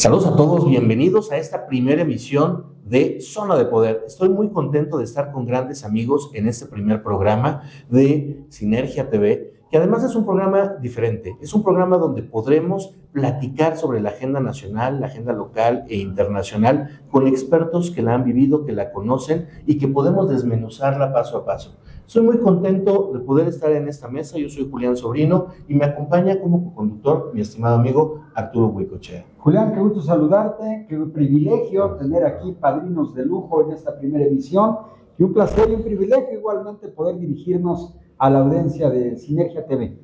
Saludos a todos, bienvenidos a esta primera emisión de Zona de Poder. Estoy muy contento de estar con grandes amigos en este primer programa de Sinergia TV, que además es un programa diferente. Es un programa donde podremos platicar sobre la agenda nacional, la agenda local e internacional con expertos que la han vivido, que la conocen y que podemos desmenuzarla paso a paso. Soy muy contento de poder estar en esta mesa. Yo soy Julián Sobrino y me acompaña como conductor mi estimado amigo Arturo Huicochea. Julián, qué gusto saludarte, qué privilegio tener aquí padrinos de lujo en esta primera emisión y un placer y un privilegio igualmente poder dirigirnos a la audiencia de Sinergia TV.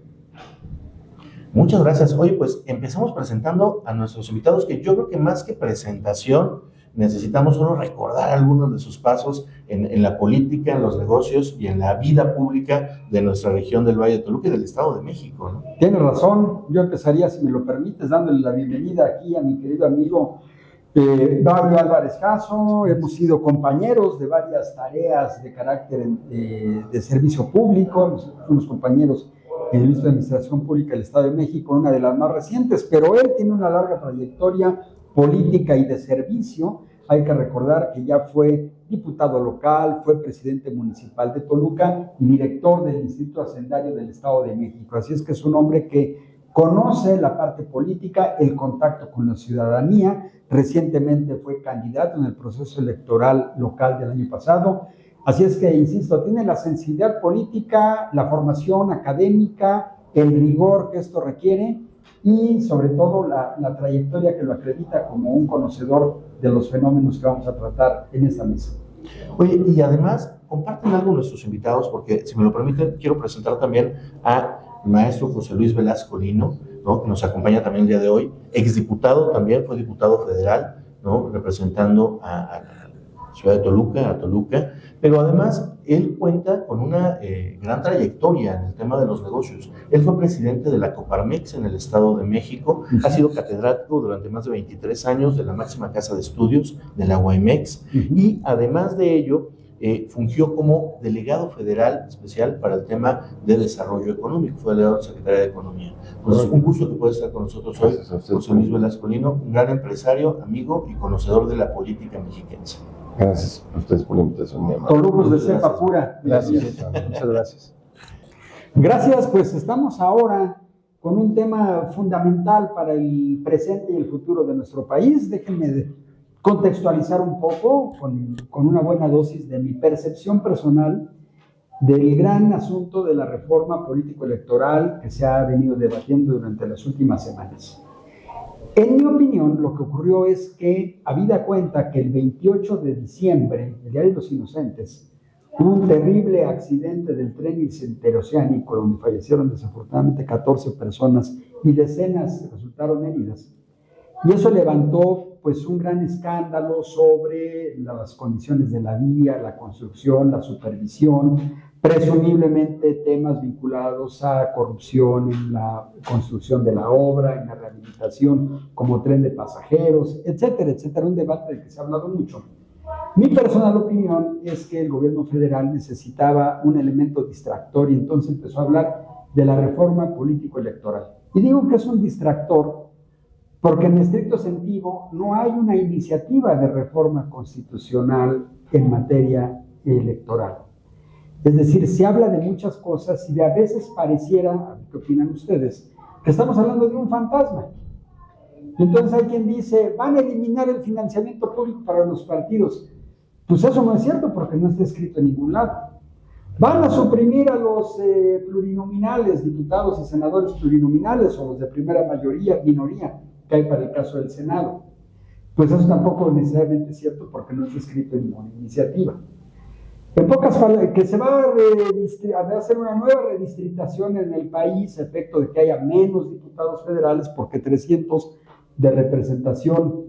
Muchas gracias. Oye, pues empezamos presentando a nuestros invitados, que yo creo que más que presentación necesitamos solo recordar algunos de sus pasos en la política, en los negocios y en la vida pública de nuestra región del Valle de Toluca y del Estado de México, ¿no? Tienes razón, yo empezaría, si me lo permites, dándole la bienvenida aquí a mi querido amigo Dario Álvarez Caso. Hemos sido compañeros de varias tareas de carácter de servicio público, fuimos compañeros en el Instituto de Administración Pública del Estado de México, una de las más recientes, pero él tiene una larga trayectoria política y de servicio. Hay que recordar que ya fue diputado local, fue presidente municipal de Toluca y director del Instituto Hacendario del Estado de México. Así es que es un hombre que conoce la parte política, el contacto con la ciudadanía. Recientemente fue candidato en el proceso electoral local del año pasado. Así es que, insisto, tiene la sensibilidad política, la formación académica, el rigor que esto requiere y sobre todo la trayectoria que lo acredita como un conocedor de los fenómenos que vamos a tratar en esta mesa. Oye, y además comparten algo nuestros invitados, porque si me lo permiten, quiero presentar también a el maestro José Luis Velasco Lino, ¿no?, que nos acompaña también el día de hoy, exdiputado también, fue diputado federal, ¿no?, representando a la ciudad de Toluca, a Toluca, pero además él cuenta con una gran trayectoria en el tema de los negocios. Él fue presidente de la Coparmex en el Estado de México, ha sido catedrático durante más de 23 años de la máxima casa de estudios de la UAMEX, y además de ello fungió como delegado federal especial para el tema de desarrollo económico, fue delegado de Secretaría de Economía. Entonces, un gusto que pueda estar con nosotros hoy, José Luis Velasco Lino, un gran empresario, amigo y conocedor de la política mexiquense. Gracias a ustedes por la invitación. Con lujos de cepa pura. Gracias. Muchas gracias. Gracias, pues estamos ahora con un tema fundamental para el presente y el futuro de nuestro país. Déjenme contextualizar un poco con una buena dosis de mi percepción personal del gran asunto de la reforma político-electoral que se ha venido debatiendo durante las últimas semanas. En mi opinión, lo que ocurrió es que, habida cuenta que el 28 de diciembre, el Día de los Inocentes, hubo un terrible accidente del tren interoceánico donde fallecieron desafortunadamente 14 personas y decenas resultaron heridas. Y eso levantó pues un gran escándalo sobre las condiciones de la vía, la construcción, la supervisión, presumiblemente temas vinculados a corrupción en la construcción de la obra, en la rehabilitación como tren de pasajeros, etcétera, etcétera. Un debate del que se ha hablado mucho. Mi personal opinión es que el gobierno federal necesitaba un elemento distractor y entonces empezó a hablar de la reforma político-electoral. Y digo que es un distractor porque en estricto sentido no hay una iniciativa de reforma constitucional en materia electoral. Es decir, se habla de muchas cosas y a veces pareciera, ¿qué opinan ustedes?, que estamos hablando de un fantasma. Entonces hay quien dice, van a eliminar el financiamiento público para los partidos. Pues eso no es cierto porque no está escrito en ningún lado. Van a suprimir a los plurinominales, diputados y senadores plurinominales o los de primera mayoría, minoría, que hay para el caso del Senado. Pues eso tampoco necesariamente es cierto porque no está escrito en ninguna iniciativa. En pocas palabras, que se va a hacer una nueva redistritación en el país, a efecto de que haya menos diputados federales, porque 300 de representación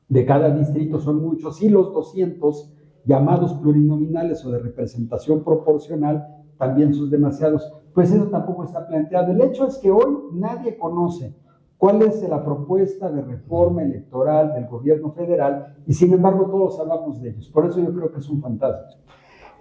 de cada distrito son muchos, y los 200 llamados plurinominales o de representación proporcional también son demasiados. Pues eso tampoco está planteado. El hecho es que hoy nadie conoce cuál es la propuesta de reforma electoral del gobierno federal y sin embargo todos hablamos de ellos. Por eso yo creo que es un fantasma.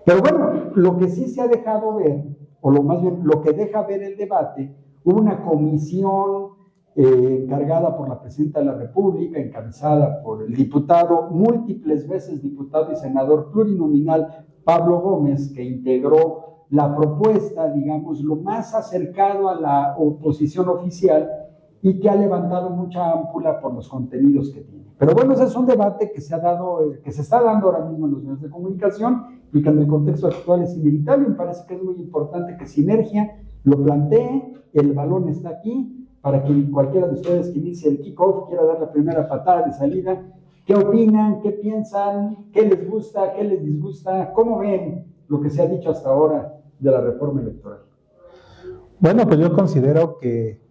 Pero bueno, lo que sí se ha dejado ver, o lo más bien lo que deja ver el debate, hubo una comisión encargada por la Presidenta de la República, encabezada por el diputado, múltiples veces diputado y senador plurinominal Pablo Gómez, que integró la propuesta, digamos, lo más acercado a la oposición oficial y que ha levantado mucha ámpula por los contenidos que tiene. Pero bueno, ese es un debate que se está dando ahora mismo en los medios de comunicación y que en el contexto actual es inevitable. Me parece que es muy importante que Sinergia lo plantee, el balón está aquí, para que cualquiera de ustedes que inicie el kickoff quiera dar la primera patada de salida. ¿Qué opinan? ¿Qué piensan? ¿Qué les gusta? ¿Qué les disgusta? ¿Cómo ven lo que se ha dicho hasta ahora de la reforma electoral? Bueno, pues yo considero que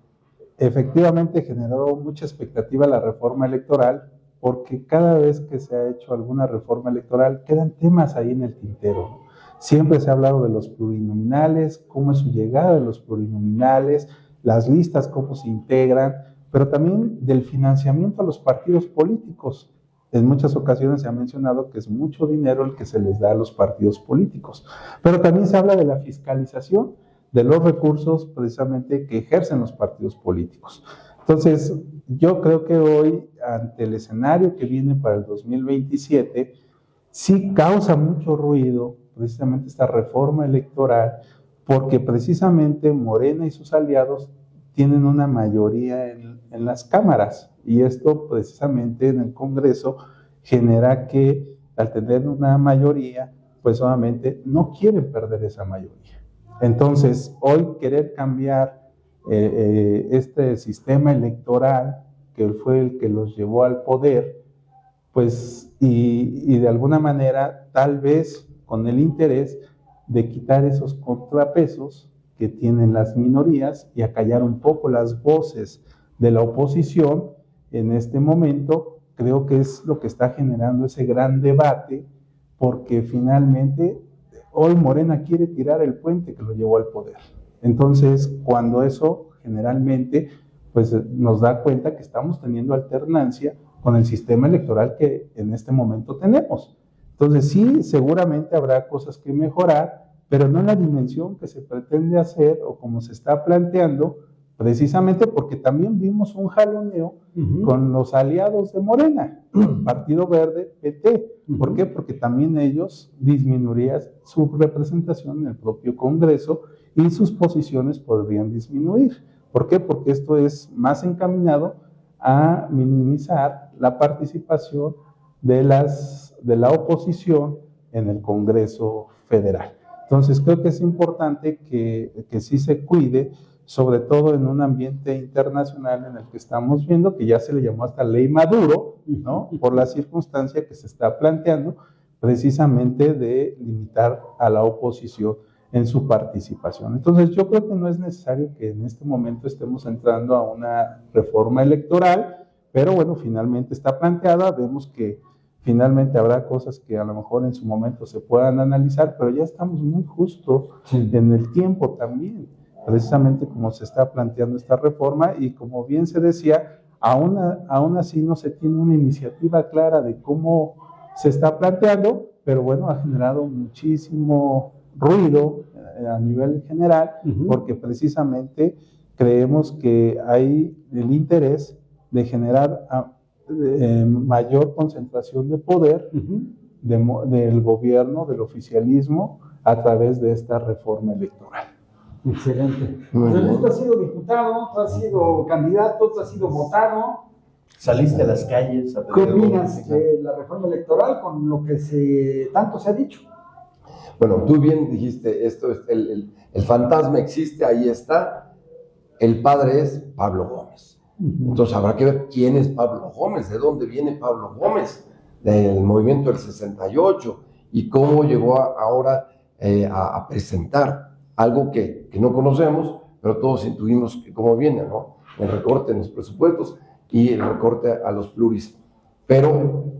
efectivamente generó mucha expectativa la reforma electoral, porque cada vez que se ha hecho alguna reforma electoral quedan temas ahí en el tintero. Siempre se ha hablado de los plurinominales, cómo es su llegada de los plurinominales, las listas, cómo se integran, pero también del financiamiento a los partidos políticos. En muchas ocasiones se ha mencionado que es mucho dinero el que se les da a los partidos políticos, pero también se habla de la fiscalización de los recursos precisamente que ejercen los partidos políticos. Entonces, yo creo que hoy, ante el escenario que viene para el 2027, sí causa mucho ruido precisamente esta reforma electoral, porque precisamente Morena y sus aliados tienen una mayoría en las cámaras, y esto precisamente en el Congreso genera que al tener una mayoría, pues obviamente no quieren perder esa mayoría. Entonces, hoy querer cambiar este sistema electoral, que fue el que los llevó al poder, pues, y de alguna manera, tal vez con el interés de quitar esos contrapesos que tienen las minorías y acallar un poco las voces de la oposición en este momento, creo que es lo que está generando ese gran debate, porque finalmente hoy Morena quiere tirar el puente que lo llevó al poder. Entonces, cuando eso generalmente pues nos da cuenta que estamos teniendo alternancia con el sistema electoral que en este momento tenemos. Entonces, sí, seguramente habrá cosas que mejorar, pero no en la dimensión que se pretende hacer o como se está planteando, precisamente porque también vimos un jaloneo con los aliados de Morena, Partido Verde, PT. ¿Por qué? Porque también ellos disminuirían su representación en el propio Congreso y sus posiciones podrían disminuir. ¿Por qué? Porque esto es más encaminado a minimizar la participación de la oposición en el Congreso Federal. Entonces, creo que es importante que sí se cuide, sobre todo en un ambiente internacional en el que estamos viendo, que ya se le llamó hasta ley Maduro, ¿no? Por la circunstancia que se está planteando, precisamente de limitar a la oposición en su participación. Entonces, yo creo que no es necesario que en este momento estemos entrando a una reforma electoral, pero bueno, finalmente está planteada, vemos que finalmente habrá cosas que a lo mejor en su momento se puedan analizar, pero ya estamos muy justo en el tiempo también, precisamente como se está planteando esta reforma, y como bien se decía, aún así no se tiene una iniciativa clara de cómo se está planteando, pero bueno, ha generado muchísimo ruido a nivel general, porque precisamente creemos que hay el interés de generar mayor concentración de poder del gobierno, del oficialismo, a través de esta reforma electoral. Excelente. Pues tú has sido diputado, tú has sido candidato, tú has sido votado. Saliste a las calles. ¿Qué opinas de la reforma electoral con lo que tanto se ha dicho? Bueno, tú bien dijiste, esto es el fantasma existe, ahí está. El padre es Pablo Gómez. Entonces habrá que ver quién es Pablo Gómez, de dónde viene Pablo Gómez, del movimiento del 68, y cómo llegó ahora a presentar algo que no conocemos, pero todos intuimos cómo viene, ¿no? El recorte en los presupuestos y el recorte a los pluris. Pero,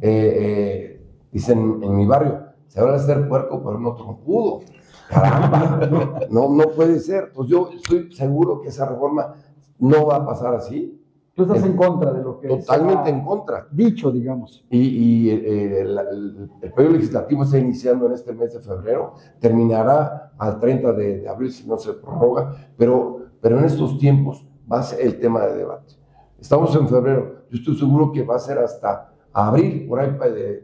dicen en mi barrio, se va a hacer puerco, pero no trompudo. Caramba, no puede ser. Pues yo estoy seguro que esa reforma no va a pasar así. Tú estás en contra de lo que totalmente en contra. Dicho, digamos. Y el periodo legislativo está iniciando en este mes de febrero, terminará al 30 de abril si no se prorroga, pero en estos tiempos va a ser el tema de debate. Estamos en febrero, yo estoy seguro que va a ser hasta abril, por ahí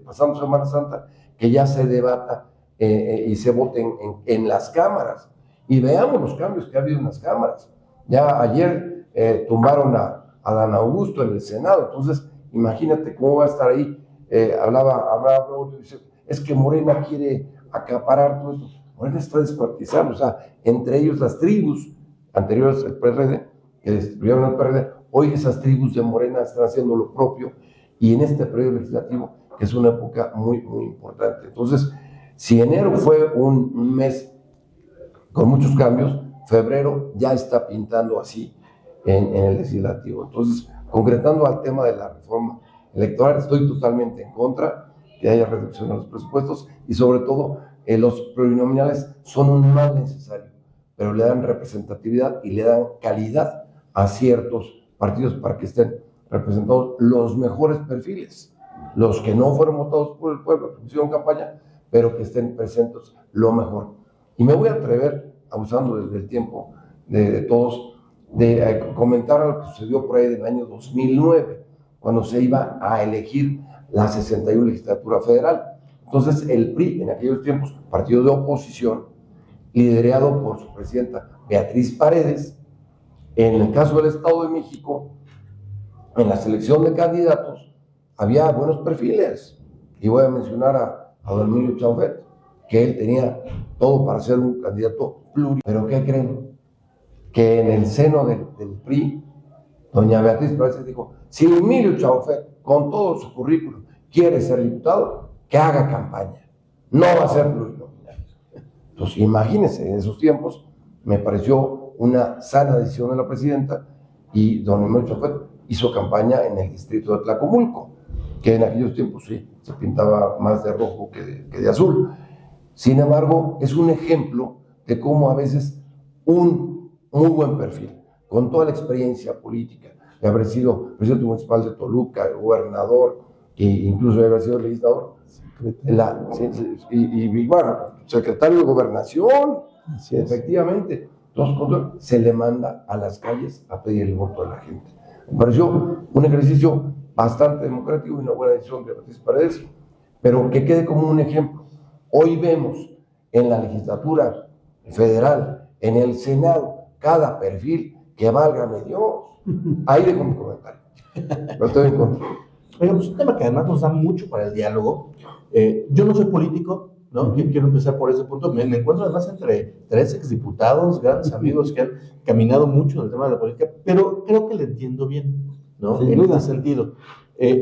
pasamos Semana Santa, que ya se debata y se vote en las cámaras. Y veamos los cambios que ha habido en las cámaras. Ya ayer tumbaron a Dan Augusto en el Senado, entonces imagínate cómo va a estar ahí. Hablaba dice, es que Morena quiere acaparar todo esto. Morena está descuartizando, o sea, entre ellos las tribus anteriores al PRD, que destruyeron al PRD, hoy esas tribus de Morena están haciendo lo propio, y en este periodo legislativo, que es una época muy, muy importante. Entonces, si enero fue un mes con muchos cambios, febrero ya está pintando así en el legislativo. Entonces, concretando al tema de la reforma electoral, estoy totalmente en contra que haya reducción a los presupuestos, y sobre todo los plurinominales son un mal necesario, pero le dan representatividad y le dan calidad a ciertos partidos para que estén representados los mejores perfiles, los que no fueron votados por el pueblo, que hicieron campaña, pero que estén presentes lo mejor. Y me voy a atrever, abusando del tiempo de todos, de comentar lo que sucedió por ahí del año 2009, cuando se iba a elegir la 61 legislatura federal. Entonces el PRI, en aquellos tiempos, partido de oposición, liderado por su presidenta Beatriz Paredes, en el caso del Estado de México, en la selección de candidatos, había buenos perfiles. Y voy a mencionar a don Emilio Chaufet, que él tenía todo para ser un candidato plural. Pero ¿qué creen? Que en el seno del PRI, doña Beatriz Paredes dijo, si Emilio Chaufet, con todo su currículum, quiere ser diputado, que haga campaña, no va a ser plurinominal. Entonces, imagínense, en esos tiempos me pareció una sana decisión de la presidenta, y don Emilio Chaufet hizo campaña en el distrito de Tlacomulco, que en aquellos tiempos sí, se pintaba más de rojo que de azul. Sin embargo, es un ejemplo de cómo a veces un muy buen perfil, con toda la experiencia política, de haber sido presidente municipal de Toluca, gobernador, e incluso de haber sido legislador, y bueno, secretario de Gobernación, efectivamente. Entonces, se le manda a las calles a pedir el voto de la gente. Me pareció un ejercicio bastante democrático y una buena decisión de Beatriz Paredes, pero que quede como un ejemplo. Hoy vemos en la legislatura federal, en el Senado, cada perfil que válgame Dios. Ahí dejo mi comentario. No estoy en contra. Oiga, pues un tema que además nos da mucho para el diálogo. Yo no soy político, ¿no? Quiero empezar por ese punto. Me encuentro además entre 3 exdiputados, grandes amigos que han caminado mucho en el tema de la política, pero creo que le entiendo bien, ¿no? Sin en duda. este sentido.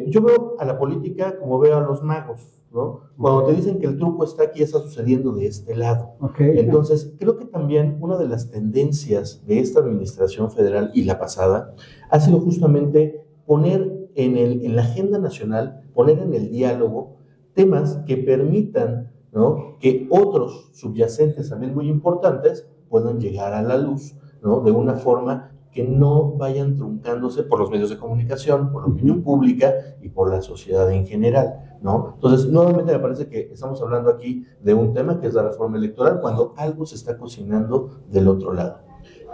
Yo veo a la política como veo a los magos, ¿no? Cuando te dicen que el truco está aquí, está sucediendo de este lado. Okay. Entonces, creo que también una de las tendencias de esta administración federal y la pasada ha sido justamente poner en la agenda nacional, poner en el diálogo temas que permitan, ¿no?, que otros subyacentes también muy importantes puedan llegar a la luz, ¿no?, de una forma que no vayan truncándose por los medios de comunicación, por la opinión pública y por la sociedad en general, ¿no? Entonces, nuevamente me parece que estamos hablando aquí de un tema que es la reforma electoral, cuando algo se está cocinando del otro lado.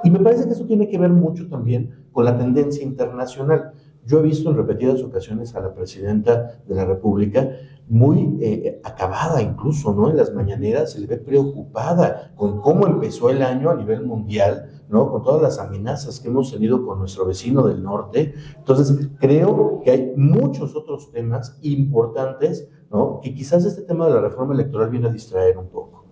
Y me parece que eso tiene que ver mucho también con la tendencia internacional. Yo he visto en repetidas ocasiones a la presidenta de la República muy acabada incluso, ¿no? En las mañaneras se le ve preocupada con cómo empezó el año a nivel mundial, ¿no? Con todas las amenazas que hemos tenido con nuestro vecino del norte. Entonces, creo que hay muchos otros temas importantes, ¿no?, que quizás este tema de la reforma electoral viene a distraer un poco.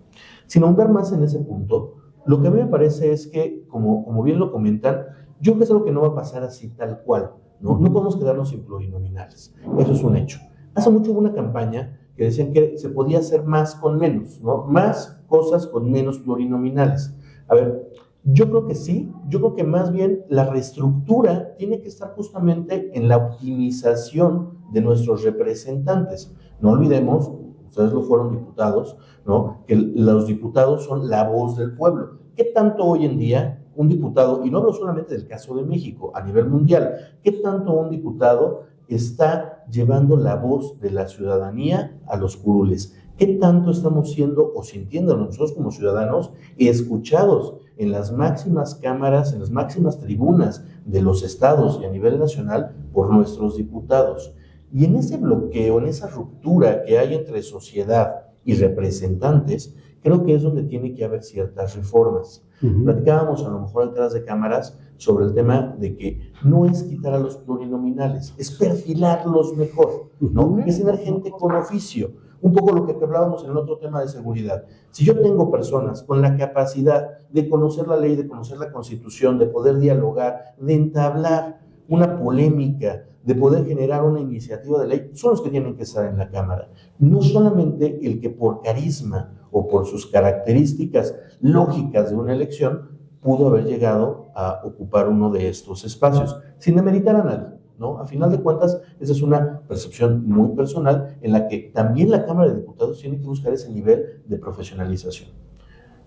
Sin ahondar más en ese punto, lo que a mí me parece es que, como bien lo comentan, yo creo que es algo que no va a pasar así tal cual, ¿no? No podemos quedarnos sin plurinominales, eso es un hecho. Hace mucho hubo una campaña que decían que se podía hacer más con menos, ¿no? Más cosas con menos plurinominales. A ver, yo creo que sí, yo creo que más bien la reestructura tiene que estar justamente en la optimización de nuestros representantes. No olvidemos, ustedes lo fueron diputados, ¿no?, que los diputados son la voz del pueblo. ¿Qué tanto hoy en día un diputado, y no hablo solamente del caso de México, a nivel mundial, qué tanto un diputado está llevando la voz de la ciudadanía a los curules? ¿Qué tanto estamos siendo o sintiéndonos nosotros como ciudadanos escuchados en las máximas cámaras, en las máximas tribunas de los estados y a nivel nacional por nuestros diputados? Y en ese bloqueo, en esa ruptura que hay entre sociedad y representantes, creo que es donde tiene que haber ciertas reformas. Platicábamos a lo mejor detrás de cámaras sobre el tema de que no es quitar a los plurinominales, es perfilarlos mejor, ¿no? Es tener gente con oficio. Un poco lo que hablábamos en el otro tema de seguridad. Si yo tengo personas con la capacidad de conocer la ley, de conocer la Constitución, de poder dialogar, de entablar una polémica, de poder generar una iniciativa de ley, son los que tienen que estar en la Cámara. No solamente el que por carisma o por sus características lógicas de una elección pudo haber llegado a ocupar uno de estos espacios, sin demeritar a nadie, ¿no? A final de cuentas, esa es una percepción muy personal en la que también la Cámara de Diputados tiene que buscar ese nivel de profesionalización.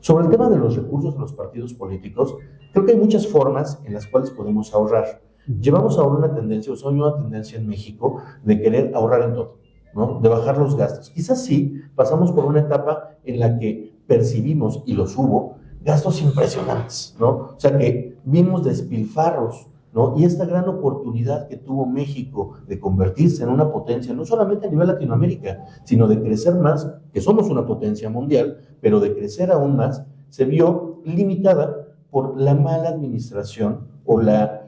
Sobre el tema de los recursos de los partidos políticos, creo que hay muchas formas en las cuales podemos ahorrar. Llevamos ahora una tendencia, o sea, hay una tendencia en México de querer ahorrar en todo, ¿no? De bajar los gastos. Quizás sí, pasamos por una etapa en la que percibimos, y los hubo, gastos impresionantes, ¿no? O sea, que vimos despilfarros, ¿no? Y esta gran oportunidad que tuvo México de convertirse en una potencia, no solamente a nivel Latinoamérica, sino de crecer más, que somos una potencia mundial, pero de crecer aún más, se vio limitada por la mala administración o la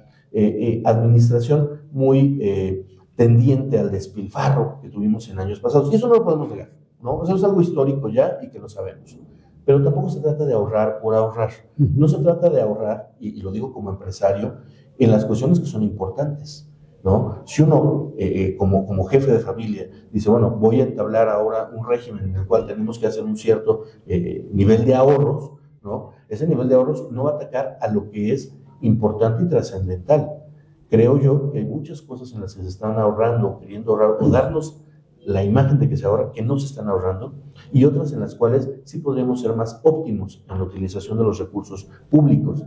administración muy tendiente al despilfarro que tuvimos en años pasados. Y eso no lo podemos negar, ¿no? Eso es algo histórico ya y que lo sabemos. Pero tampoco se trata de ahorrar por ahorrar. No se trata de ahorrar, y lo digo como empresario, en las cuestiones que son importantes, ¿no? Si uno, como jefe de familia, dice, bueno, voy a entablar ahora un régimen en el cual tenemos que hacer un cierto nivel de ahorros, ¿no? Ese nivel de ahorros no va a atacar a lo que es importante y trascendental. Creo yo que hay muchas cosas en las que se están ahorrando, queriendo ahorrar, o darnos la imagen de que se ahorra, que no se están ahorrando, y otras en las cuales sí podríamos ser más óptimos en la utilización de los recursos públicos.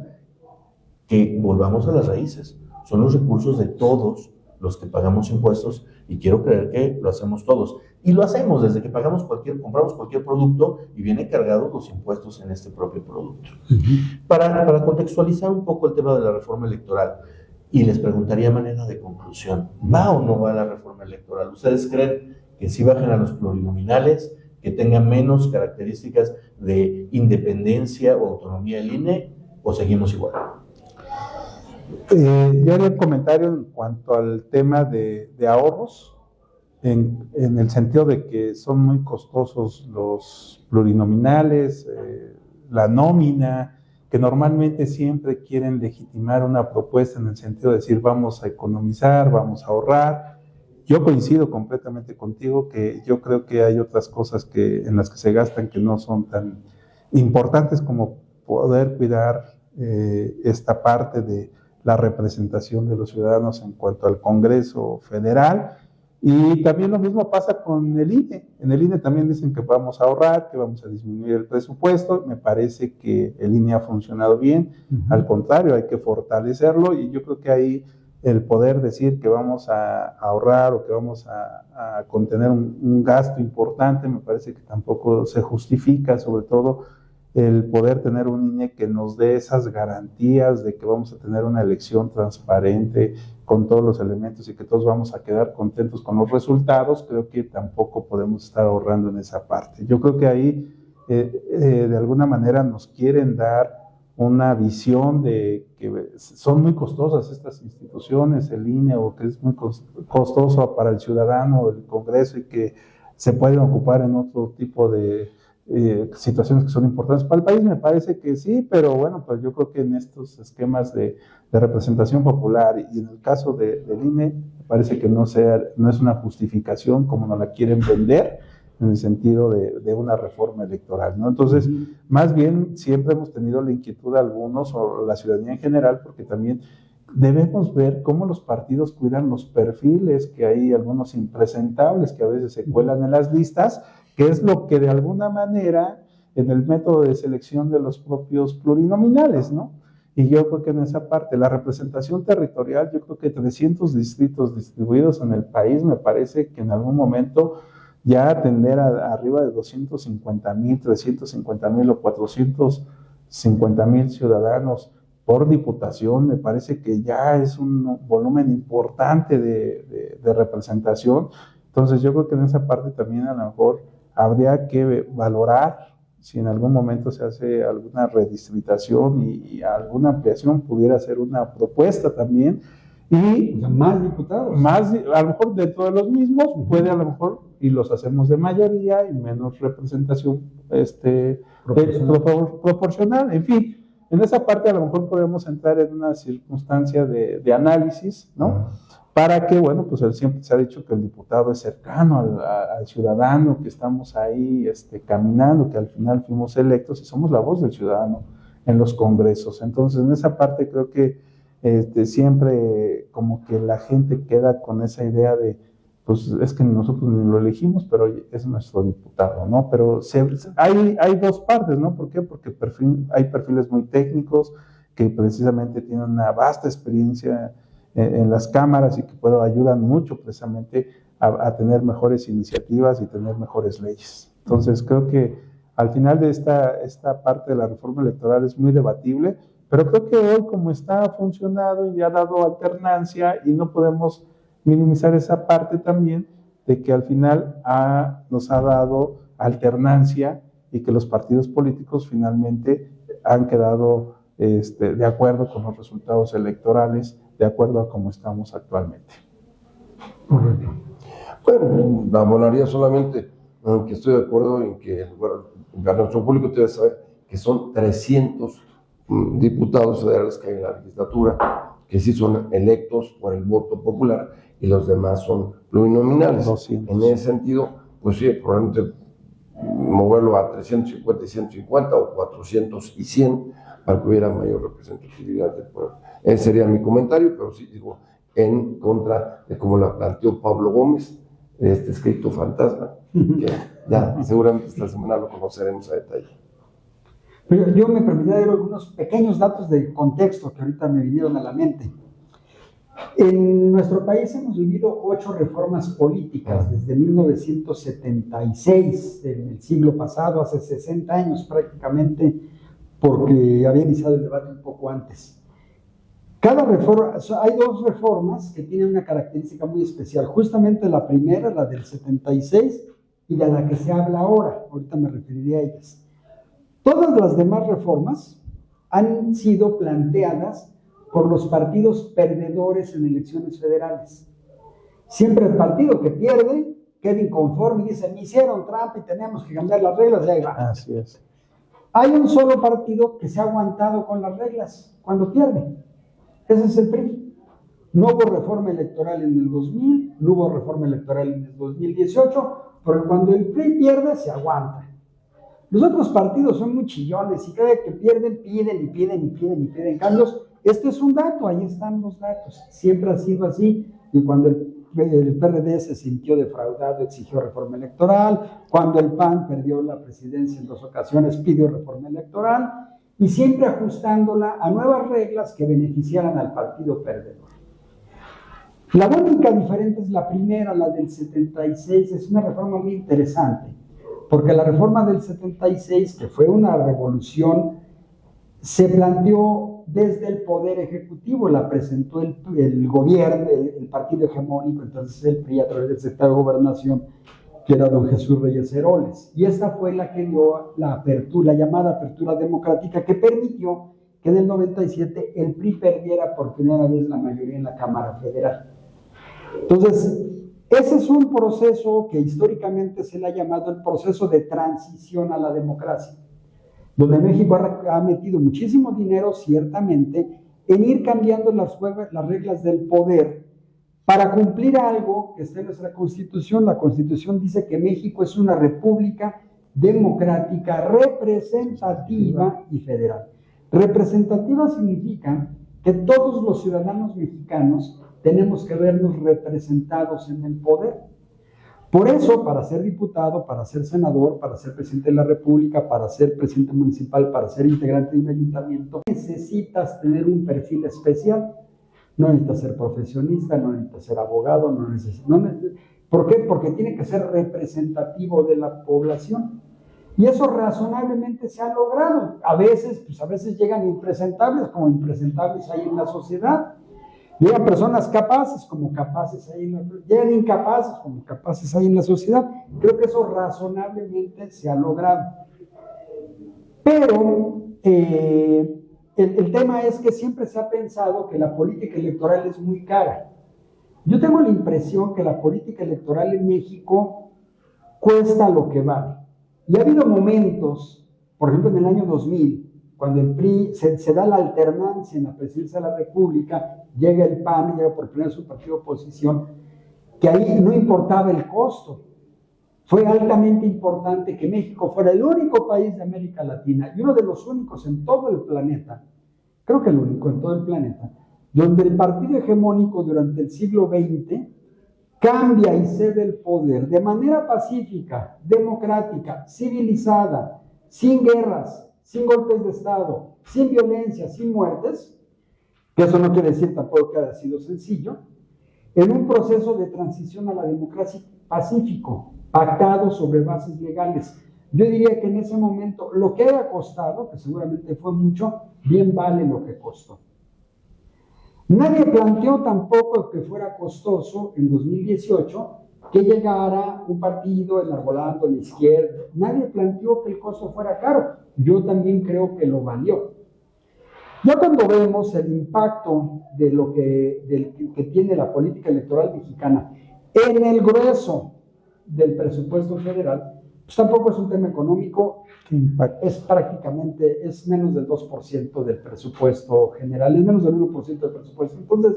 Que volvamos a las raíces, son los recursos de todos los que pagamos impuestos, y quiero creer que lo hacemos todos. Y lo hacemos desde que compramos cualquier producto y viene cargados los impuestos en este propio producto. Para contextualizar un poco el tema de la reforma electoral, y les preguntaría a manera de conclusión, ¿va o no va la reforma electoral? ¿Ustedes creen que sí bajen a los plurinominales, que tengan menos características de independencia o autonomía del INE, o seguimos igual? Yo haría un comentario en cuanto al tema de ahorros, en el sentido de que son muy costosos los plurinominales, la nómina, que normalmente siempre quieren legitimar una propuesta en el sentido de decir vamos a economizar, vamos a ahorrar. Yo coincido completamente contigo que yo creo que hay otras cosas en las que se gastan que no son tan importantes como poder cuidar esta parte de la representación de los ciudadanos en cuanto al Congreso Federal. Y también lo mismo pasa con el INE. En el INE también dicen que vamos a ahorrar, que vamos a disminuir el presupuesto. Me parece que el INE ha funcionado bien. Al contrario, hay que fortalecerlo, y yo creo que ahí el poder decir que vamos a ahorrar o que vamos a contener un gasto importante, me parece que tampoco se justifica, sobre todo el poder tener un INE que nos dé esas garantías de que vamos a tener una elección transparente con todos los elementos y que todos vamos a quedar contentos con los resultados. Creo que tampoco podemos estar ahorrando en esa parte. Yo creo que ahí de alguna manera nos quieren dar una visión de que son muy costosas estas instituciones, el INE, o que es muy costoso para el ciudadano, el Congreso, y que se pueden ocupar en otro tipo de situaciones que son importantes para el país. Me parece que sí, pero bueno, pues yo creo que en estos esquemas de representación popular, y en el caso del INE, me parece que no es una justificación como nos la quieren vender, en el sentido de una reforma electoral, ¿no? Entonces, más bien, siempre hemos tenido la inquietud de algunos, o la ciudadanía en general, porque también debemos ver cómo los partidos cuidan los perfiles, que hay algunos impresentables que a veces se cuelan en las listas, que es lo que de alguna manera en el método de selección de los propios plurinominales, ¿no? Y yo creo que en esa parte, la representación territorial, yo creo que 300 distritos distribuidos en el país, me parece que en algún momento ya atender arriba de 250,000, 350,000 o 450,000 ciudadanos por diputación, me parece que ya es un volumen importante de representación. Entonces yo creo que en esa parte también a lo mejor habría que valorar si en algún momento se hace alguna redistribución y alguna ampliación, pudiera ser una propuesta también. Y más diputados. Más, a lo mejor dentro de los mismos, puede a lo mejor, y los hacemos de mayoría y menos representación proporcional. En fin, en esa parte a lo mejor podemos entrar en una circunstancia de análisis, ¿no? Para que, bueno, pues siempre se ha dicho que el diputado es cercano al ciudadano, que estamos ahí caminando, que al final fuimos electos y somos la voz del ciudadano en los congresos. Entonces, en esa parte creo que siempre como que la gente queda con esa idea de, pues es que nosotros ni lo elegimos, pero es nuestro diputado, ¿no? Pero hay dos partes, ¿no? ¿Por qué? Porque hay perfiles muy técnicos que precisamente tienen una vasta experiencia en las cámaras y que ayudan mucho precisamente a tener mejores iniciativas y tener mejores leyes. Entonces creo que al final de esta parte de la reforma electoral es muy debatible, pero creo que hoy como está funcionado y ha dado alternancia, y no podemos minimizar esa parte también de que al final nos ha dado alternancia y que los partidos políticos finalmente han quedado de acuerdo con los resultados electorales, de acuerdo a cómo estamos actualmente. Correcto. Bueno, abonaría solamente, aunque estoy de acuerdo en que nuestro público debe saber que son 300 diputados federales que hay en la legislatura, que sí son electos por el voto popular y los demás son plurinominales. 200. En ese sentido, pues sí, probablemente moverlo a 350 y 150 o 400 y 100 para que hubiera mayor representatividad del pueblo. Ese sería mi comentario, pero sí digo en contra de cómo la planteó Pablo Gómez, de este escrito fantasma, que ya seguramente esta semana lo conoceremos a detalle. Pero yo me permitiría dar algunos pequeños datos de contexto que ahorita me vinieron a la mente. En nuestro país hemos vivido 8 reformas políticas desde 1976, del siglo pasado, hace 60 años prácticamente, porque había iniciado el debate un poco antes. Cada reforma, hay 2 reformas que tienen una característica muy especial. Justamente la primera, la del 76, y de la que se habla ahorita me referiré a ellas. Todas las demás reformas han sido planteadas por los partidos perdedores en elecciones federales. Siempre el partido que pierde queda inconforme y dice, me hicieron trampa y tenemos que cambiar las reglas, y ahí va. Así es. Hay un solo partido que se ha aguantado con las reglas cuando pierde. Ese es el PRI. No hubo reforma electoral en el 2000, no hubo reforma electoral en el 2018, pero cuando el PRI pierde, se aguanta. Los otros partidos son muy chillones y cada vez que pierden, piden cambios. Este es un dato, ahí están los datos. Siempre ha sido así. Y cuando el PRD se sintió defraudado, exigió reforma electoral. Cuando el PAN perdió la presidencia en 2 ocasiones, pidió reforma electoral. Y siempre ajustándola a nuevas reglas que beneficiaran al partido perdedor. La única diferente es la primera, la del 76. Es una reforma muy interesante. Porque la reforma del 76, que fue una revolución, se planteó desde el Poder Ejecutivo, la presentó el gobierno, el partido hegemónico, entonces el PRI a través del secretario de Gobernación, que era don Jesús Reyes Heroles. Y esta fue la que dio la llamada apertura democrática, que permitió que en el 97 el PRI perdiera por primera vez la mayoría en la Cámara Federal. Entonces, ese es un proceso que históricamente se le ha llamado el proceso de transición a la democracia, donde México ha metido muchísimo dinero, ciertamente, en ir cambiando las reglas del poder para cumplir algo que está en nuestra Constitución. La Constitución dice que México es una república democrática, representativa y federal. Representativa significa que todos los ciudadanos mexicanos tenemos que vernos representados en el poder. Por eso, para ser diputado, para ser senador, para ser presidente de la República, para ser presidente municipal, para ser integrante de un ayuntamiento, necesitas tener un perfil especial. No necesitas ser profesionista, no necesitas ser abogado, ¿Por qué? Porque tiene que ser representativo de la población. Y eso razonablemente se ha logrado. A veces llegan impresentables, como impresentables hay en la sociedad. Llegan personas capaces, como capaces hay en la sociedad. Llegan incapaces, como capaces hay en la sociedad. Creo que eso razonablemente se ha logrado. Pero el tema es que siempre se ha pensado que la política electoral es muy cara. Yo tengo la impresión que la política electoral en México cuesta lo que vale. Y ha habido momentos, por ejemplo en el año 2000, cuando el PRI se da la alternancia en la presidencia de la República, llega el PAN, llega por primera vez su partido de oposición, que ahí no importaba el costo. Fue altamente importante que México fuera el único país de América Latina y uno de los únicos en todo el planeta, creo que el único en todo el planeta, donde el partido hegemónico durante el siglo XX cambia y cede el poder de manera pacífica, democrática, civilizada, sin guerras, sin golpes de Estado, sin violencia, sin muertes, que eso no quiere decir tampoco que haya sido sencillo, en un proceso de transición a la democracia pacífico, pactado sobre bases legales. Yo diría que en ese momento lo que haya costado, que seguramente fue mucho, bien vale lo que costó. Nadie planteó tampoco que fuera costoso en 2018 que llegara un partido enarbolando a la izquierda. Nadie planteó que el costo fuera caro. Yo también creo que lo valió. Ya cuando vemos el impacto de lo que tiene la política electoral mexicana en el grueso del presupuesto federal, pues tampoco es un tema económico. Es menos del 2% del presupuesto general, es menos del 1% del presupuesto. Entonces,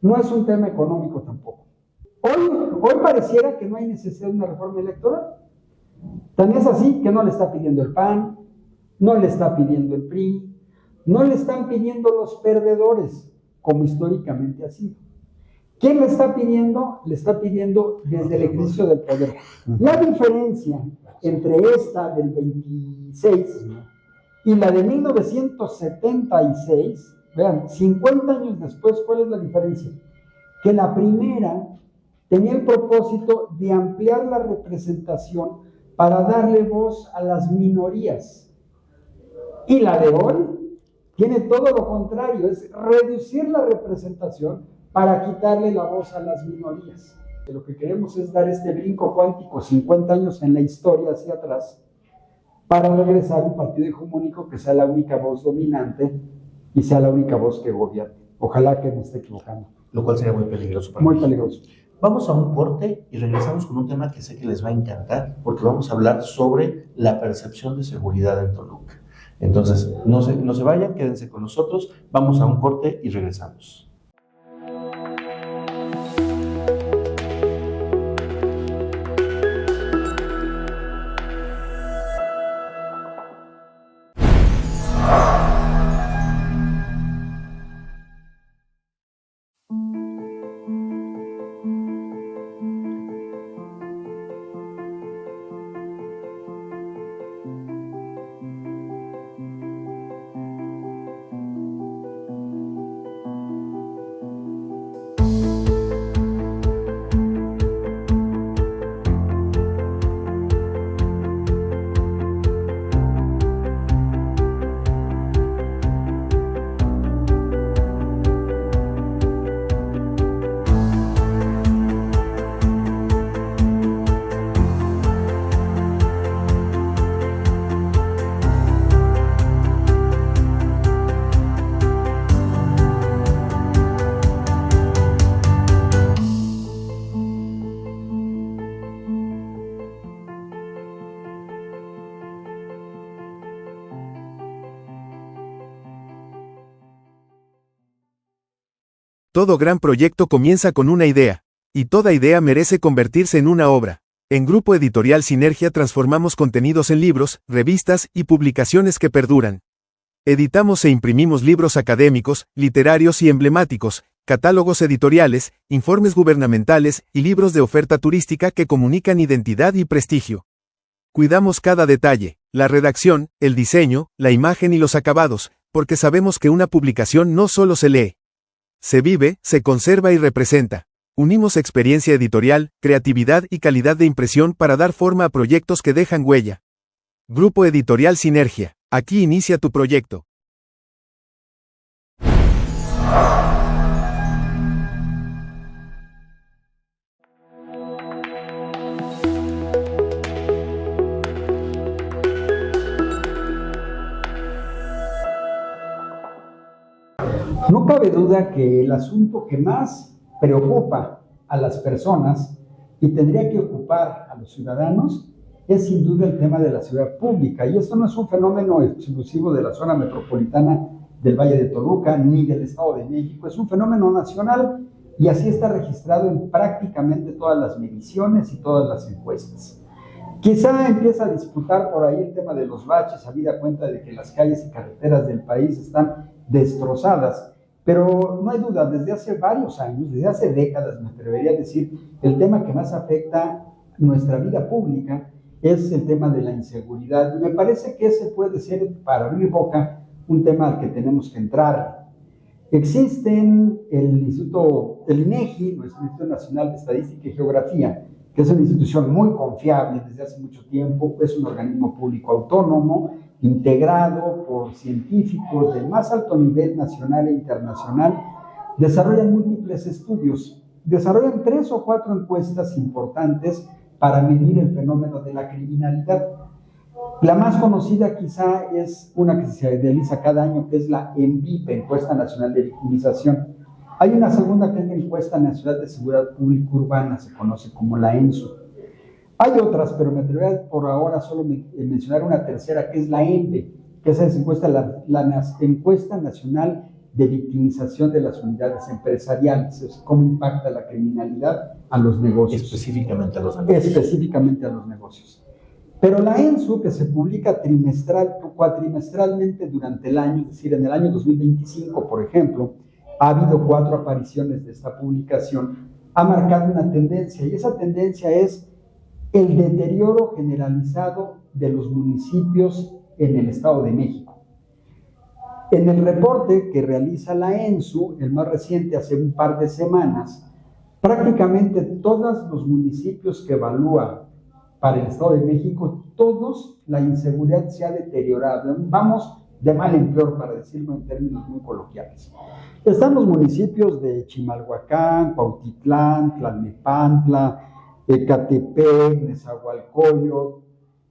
no es un tema económico tampoco. Hoy pareciera que no hay necesidad de una reforma electoral. Tan es así que no le está pidiendo el PAN, no le está pidiendo el PRI, no le están pidiendo los perdedores, como históricamente ha sido. ¿Quién le está pidiendo? Le está pidiendo desde el ejercicio del poder. La diferencia entre esta del 26 y la de 1976, vean, 50 años después, ¿cuál es la diferencia? Que la primera tenía el propósito de ampliar la representación para darle voz a las minorías. Y la de hoy tiene todo lo contrario, es reducir la representación para quitarle la voz a las minorías. Lo que queremos es dar este brinco cuántico 50 años en la historia hacia atrás para regresar a un partido hegemónico que sea la única voz dominante y sea la única voz que gobierne. Ojalá que me esté equivocando. Lo cual sería muy peligroso para Muy México. peligroso. Vamos a un corte y regresamos con un tema que sé que les va a encantar, porque vamos a hablar sobre la percepción de seguridad en Toluca. Entonces, no se vayan, quédense con nosotros. Vamos a un corte y regresamos. Todo gran proyecto comienza con una idea, y toda idea merece convertirse en una obra. En Grupo Editorial Sinergia transformamos contenidos en libros, revistas y publicaciones que perduran. Editamos e imprimimos libros académicos, literarios y emblemáticos, catálogos editoriales, informes gubernamentales y libros de oferta turística que comunican identidad y prestigio. Cuidamos cada detalle, la redacción, el diseño, la imagen y los acabados, porque sabemos que una publicación no solo se lee. Se vive, se conserva y representa. Unimos experiencia editorial, creatividad y calidad de impresión para dar forma a proyectos que dejan huella. Grupo Editorial Sinergia. Aquí inicia tu proyecto. No cabe duda que el asunto que más preocupa a las personas y tendría que ocupar a los ciudadanos es sin duda el tema de la ciudad pública. Y esto no es un fenómeno exclusivo de la zona metropolitana del Valle de Toluca ni del Estado de México, es un fenómeno nacional y así está registrado en prácticamente todas las mediciones y todas las encuestas. Quizá empieza a disputar por ahí el tema de los baches, habida cuenta de que las calles y carreteras del país están destrozadas, pero no hay duda, desde hace varios años, desde hace décadas, me atrevería a decir, el tema que más afecta nuestra vida pública es el tema de la inseguridad. Y me parece que ese puede ser, para abrir boca, un tema al que tenemos que entrar. Existen el INEGI, nuestro Instituto Nacional de Estadística y Geografía, que es una institución muy confiable desde hace mucho tiempo, es un organismo público autónomo, integrado por científicos del más alto nivel nacional e internacional, desarrollan múltiples estudios, desarrollan 3 o 4 encuestas importantes para medir el fenómeno de la criminalidad. La más conocida quizá es una que se realiza cada año, que es la ENVIP, Encuesta Nacional de Victimización. Hay una segunda que es la Encuesta Nacional de Seguridad Pública Urbana, se conoce como la ENSU. Hay otras, pero me atrevería por ahora solo mencionar una tercera, que es la ENVE, que es la Encuesta Nacional de Victimización de las Unidades Empresariales, es cómo impacta la criminalidad a los negocios. Específicamente a los negocios. Específicamente a los negocios. Pero la ENSU, que se publica cuatrimestralmente durante el año, es decir, en el año 2025, por ejemplo, ha habido 4 apariciones de esta publicación, ha marcado una tendencia, y esa tendencia es el deterioro generalizado de los municipios en el Estado de México. En el reporte que realiza la ENSU, el más reciente hace un par de semanas, prácticamente todos los municipios que evalúa para el Estado de México, todos la inseguridad se ha deteriorado. Vamos de mal en peor, para decirlo en términos muy coloquiales. Están los municipios de Chimalhuacán, Cuautitlán, Tlalnepantla, Ecatepec, Nezahualcóyotl,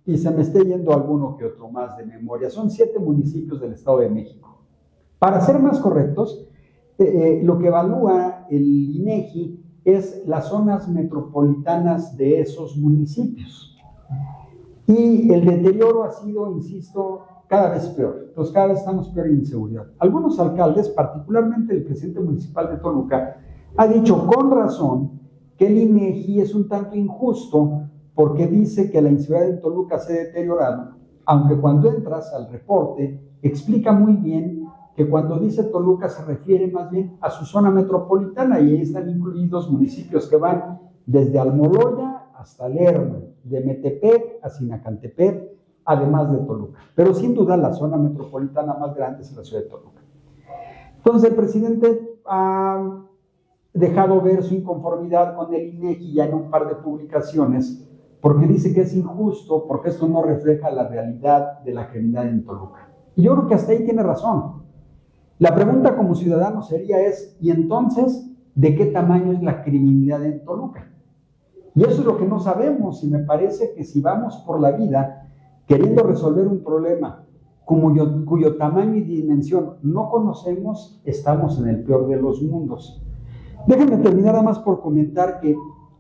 y se me esté yendo alguno que otro más de memoria. Son 7 municipios del Estado de México. Para ser más correctos, lo que evalúa el INEGI es las zonas metropolitanas de esos municipios. Y el deterioro ha sido, insisto, cada vez peor. Entonces, cada vez estamos peor en inseguridad. Algunos alcaldes, particularmente el presidente municipal de Toluca, ha dicho con razón que el INEGI es un tanto injusto porque dice que la inseguridad en Toluca se ha deteriorado, aunque cuando entras al reporte explica muy bien que cuando dice Toluca se refiere más bien a su zona metropolitana, y ahí están incluidos municipios que van desde Almoloya hasta Lerma, de Metepec a Sinacantepec, además de Toluca. Pero sin duda la zona metropolitana más grande es la ciudad de Toluca. Entonces el presidente ha dejado ver su inconformidad con el INEGI ya en un par de publicaciones, porque dice que es injusto, porque esto no refleja la realidad de la criminalidad en Toluca. Y yo creo que hasta ahí tiene razón. La pregunta como ciudadano sería ¿y entonces de qué tamaño es la criminalidad en Toluca? Y eso es lo que no sabemos, y me parece que si vamos por la vida queriendo resolver un problema cuyo tamaño y dimensión no conocemos, estamos en el peor de los mundos. Déjenme terminar nada más por comentar que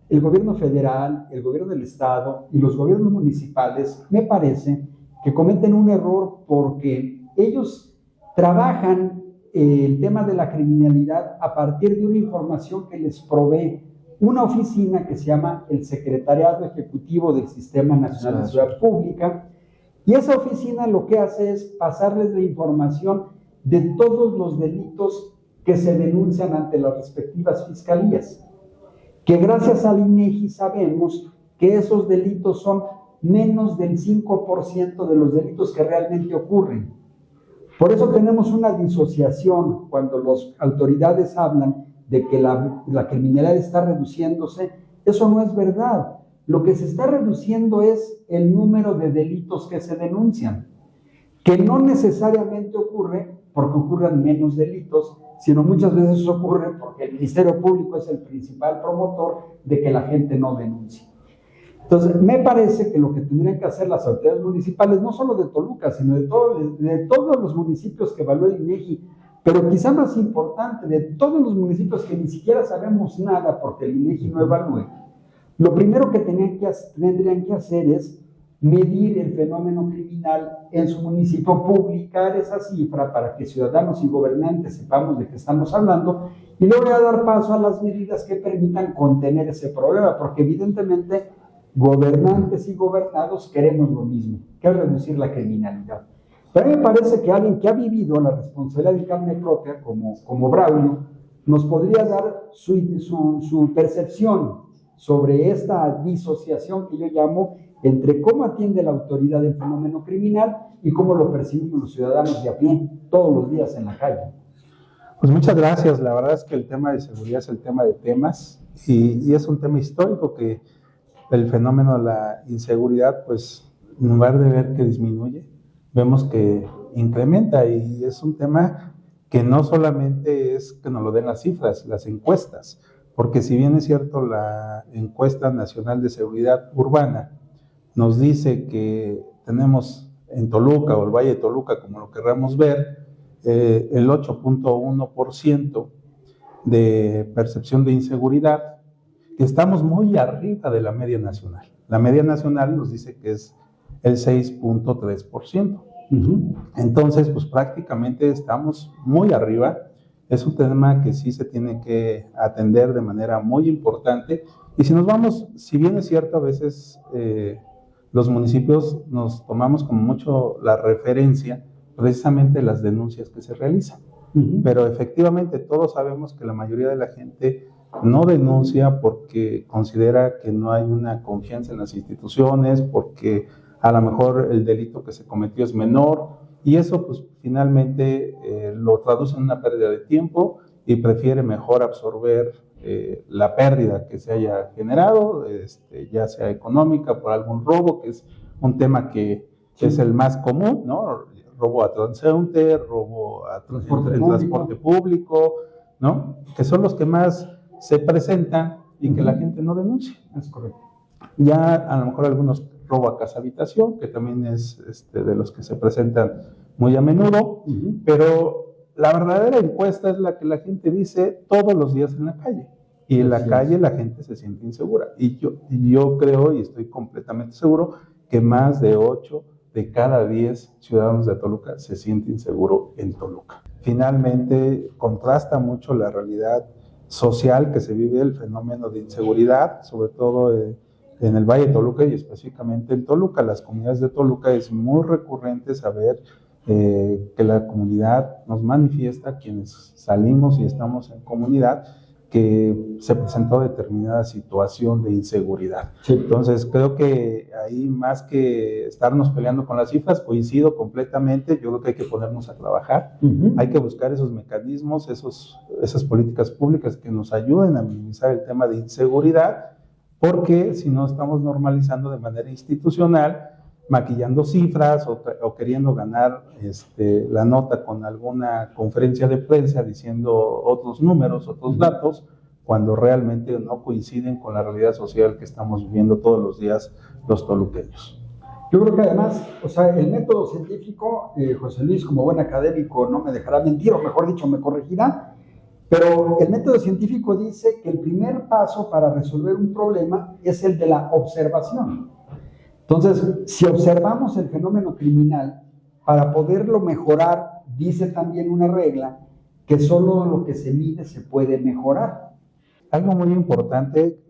el gobierno federal, el gobierno del estado y los gobiernos municipales, me parece que cometen un error porque ellos trabajan el tema de la criminalidad a partir de una información que les provee una oficina que se llama el Secretariado Ejecutivo del Sistema Nacional de Seguridad Pública, y esa oficina lo que hace es pasarles la información de todos los delitos que se denuncian ante las respectivas fiscalías, que gracias al INEGI sabemos que esos delitos son menos del 5% de los delitos que realmente ocurren. Por eso tenemos una disociación cuando las autoridades hablan de que la criminalidad está reduciéndose, eso no es verdad. Lo que se está reduciendo es el número de delitos que se denuncian, que no necesariamente ocurre porque ocurran menos delitos, sino muchas veces ocurre porque el Ministerio Público es el principal promotor de que la gente no denuncie. Entonces, me parece que lo que tendrían que hacer las autoridades municipales, no solo de Toluca, sino de todos los municipios que evaluó el INEGI, pero quizá más importante, de todos los municipios que ni siquiera sabemos nada porque el INEGI no evalúe, lo primero que tendrían que hacer es medir el fenómeno criminal en su municipio, publicar esa cifra para que ciudadanos y gobernantes sepamos de qué estamos hablando, y luego a dar paso a las medidas que permitan contener ese problema, porque evidentemente gobernantes y gobernados queremos lo mismo, que es reducir la criminalidad. Pero a mí me parece que alguien que ha vivido la responsabilidad de carne propia, como Braulio, nos podría dar su percepción sobre esta disociación que yo llamo entre cómo atiende la autoridad el fenómeno criminal y cómo lo percibimos los ciudadanos de a pie todos los días en la calle. Pues muchas gracias. La verdad es que el tema de seguridad es el tema de temas y es un tema histórico que el fenómeno de la inseguridad, pues en lugar de ver que disminuye, vemos que incrementa, y es un tema que no solamente es que nos lo den las cifras, las encuestas, porque si bien es cierto la encuesta nacional de seguridad urbana nos dice que tenemos en Toluca o el Valle de Toluca, como lo querramos ver, el 8.1% de percepción de inseguridad, que estamos muy arriba de la media nacional. La media nacional nos dice que es el 6.3%. Entonces, pues prácticamente estamos muy arriba. Es un tema que sí se tiene que atender de manera muy importante. Y si nos vamos, si bien es cierto, a veces los municipios nos tomamos como mucho la referencia precisamente las denuncias que se realizan. Pero efectivamente todos sabemos que la mayoría de la gente no denuncia porque considera que no hay una confianza en las instituciones, porque a lo mejor el delito que se cometió es menor, y eso pues finalmente lo traduce en una pérdida de tiempo y prefiere mejor absorber la pérdida que se haya generado, ya sea económica por algún robo, que es un tema que es el más común, ¿no? Robo a transeúnte, robo en transporte público, ¿no? Que son los que más se presentan y que la gente no denuncia. Es correcto. Ya a lo mejor algunos robo a casa habitación, que también es de los que se presentan muy a menudo, pero la verdadera encuesta es la que la gente dice todos los días en la calle. Y en la calle la gente se siente insegura. Y yo creo y estoy completamente seguro que más de 8 de cada 10 ciudadanos de Toluca se siente inseguro en Toluca. Finalmente, contrasta mucho la realidad social que se vive, el fenómeno de inseguridad, sobre todo en el Valle de Toluca y específicamente en Toluca. Las comunidades de Toluca es muy recurrente saber que la comunidad nos manifiesta, quienes salimos y estamos en comunidad, que se presentó determinada situación de inseguridad. Sí. Entonces creo que ahí, más que estarnos peleando con las cifras, coincido completamente. Yo creo que hay que ponernos a trabajar, hay que buscar esos mecanismos, esas políticas públicas que nos ayuden a minimizar el tema de inseguridad, porque si no estamos normalizando de manera institucional, maquillando cifras o queriendo ganar la nota con alguna conferencia de prensa diciendo otros números, otros datos, cuando realmente no coinciden con la realidad social que estamos viviendo todos los días los toluqueños. Yo creo que además, el método científico, José Luis, como buen académico, no me dejará mentir, o mejor dicho, me corregirá, pero el método científico dice que el primer paso para resolver un problema es el de la observación. Entonces, si observamos el fenómeno criminal, para poderlo mejorar, dice también una regla, que solo lo que se mide se puede mejorar. Algo muy importante,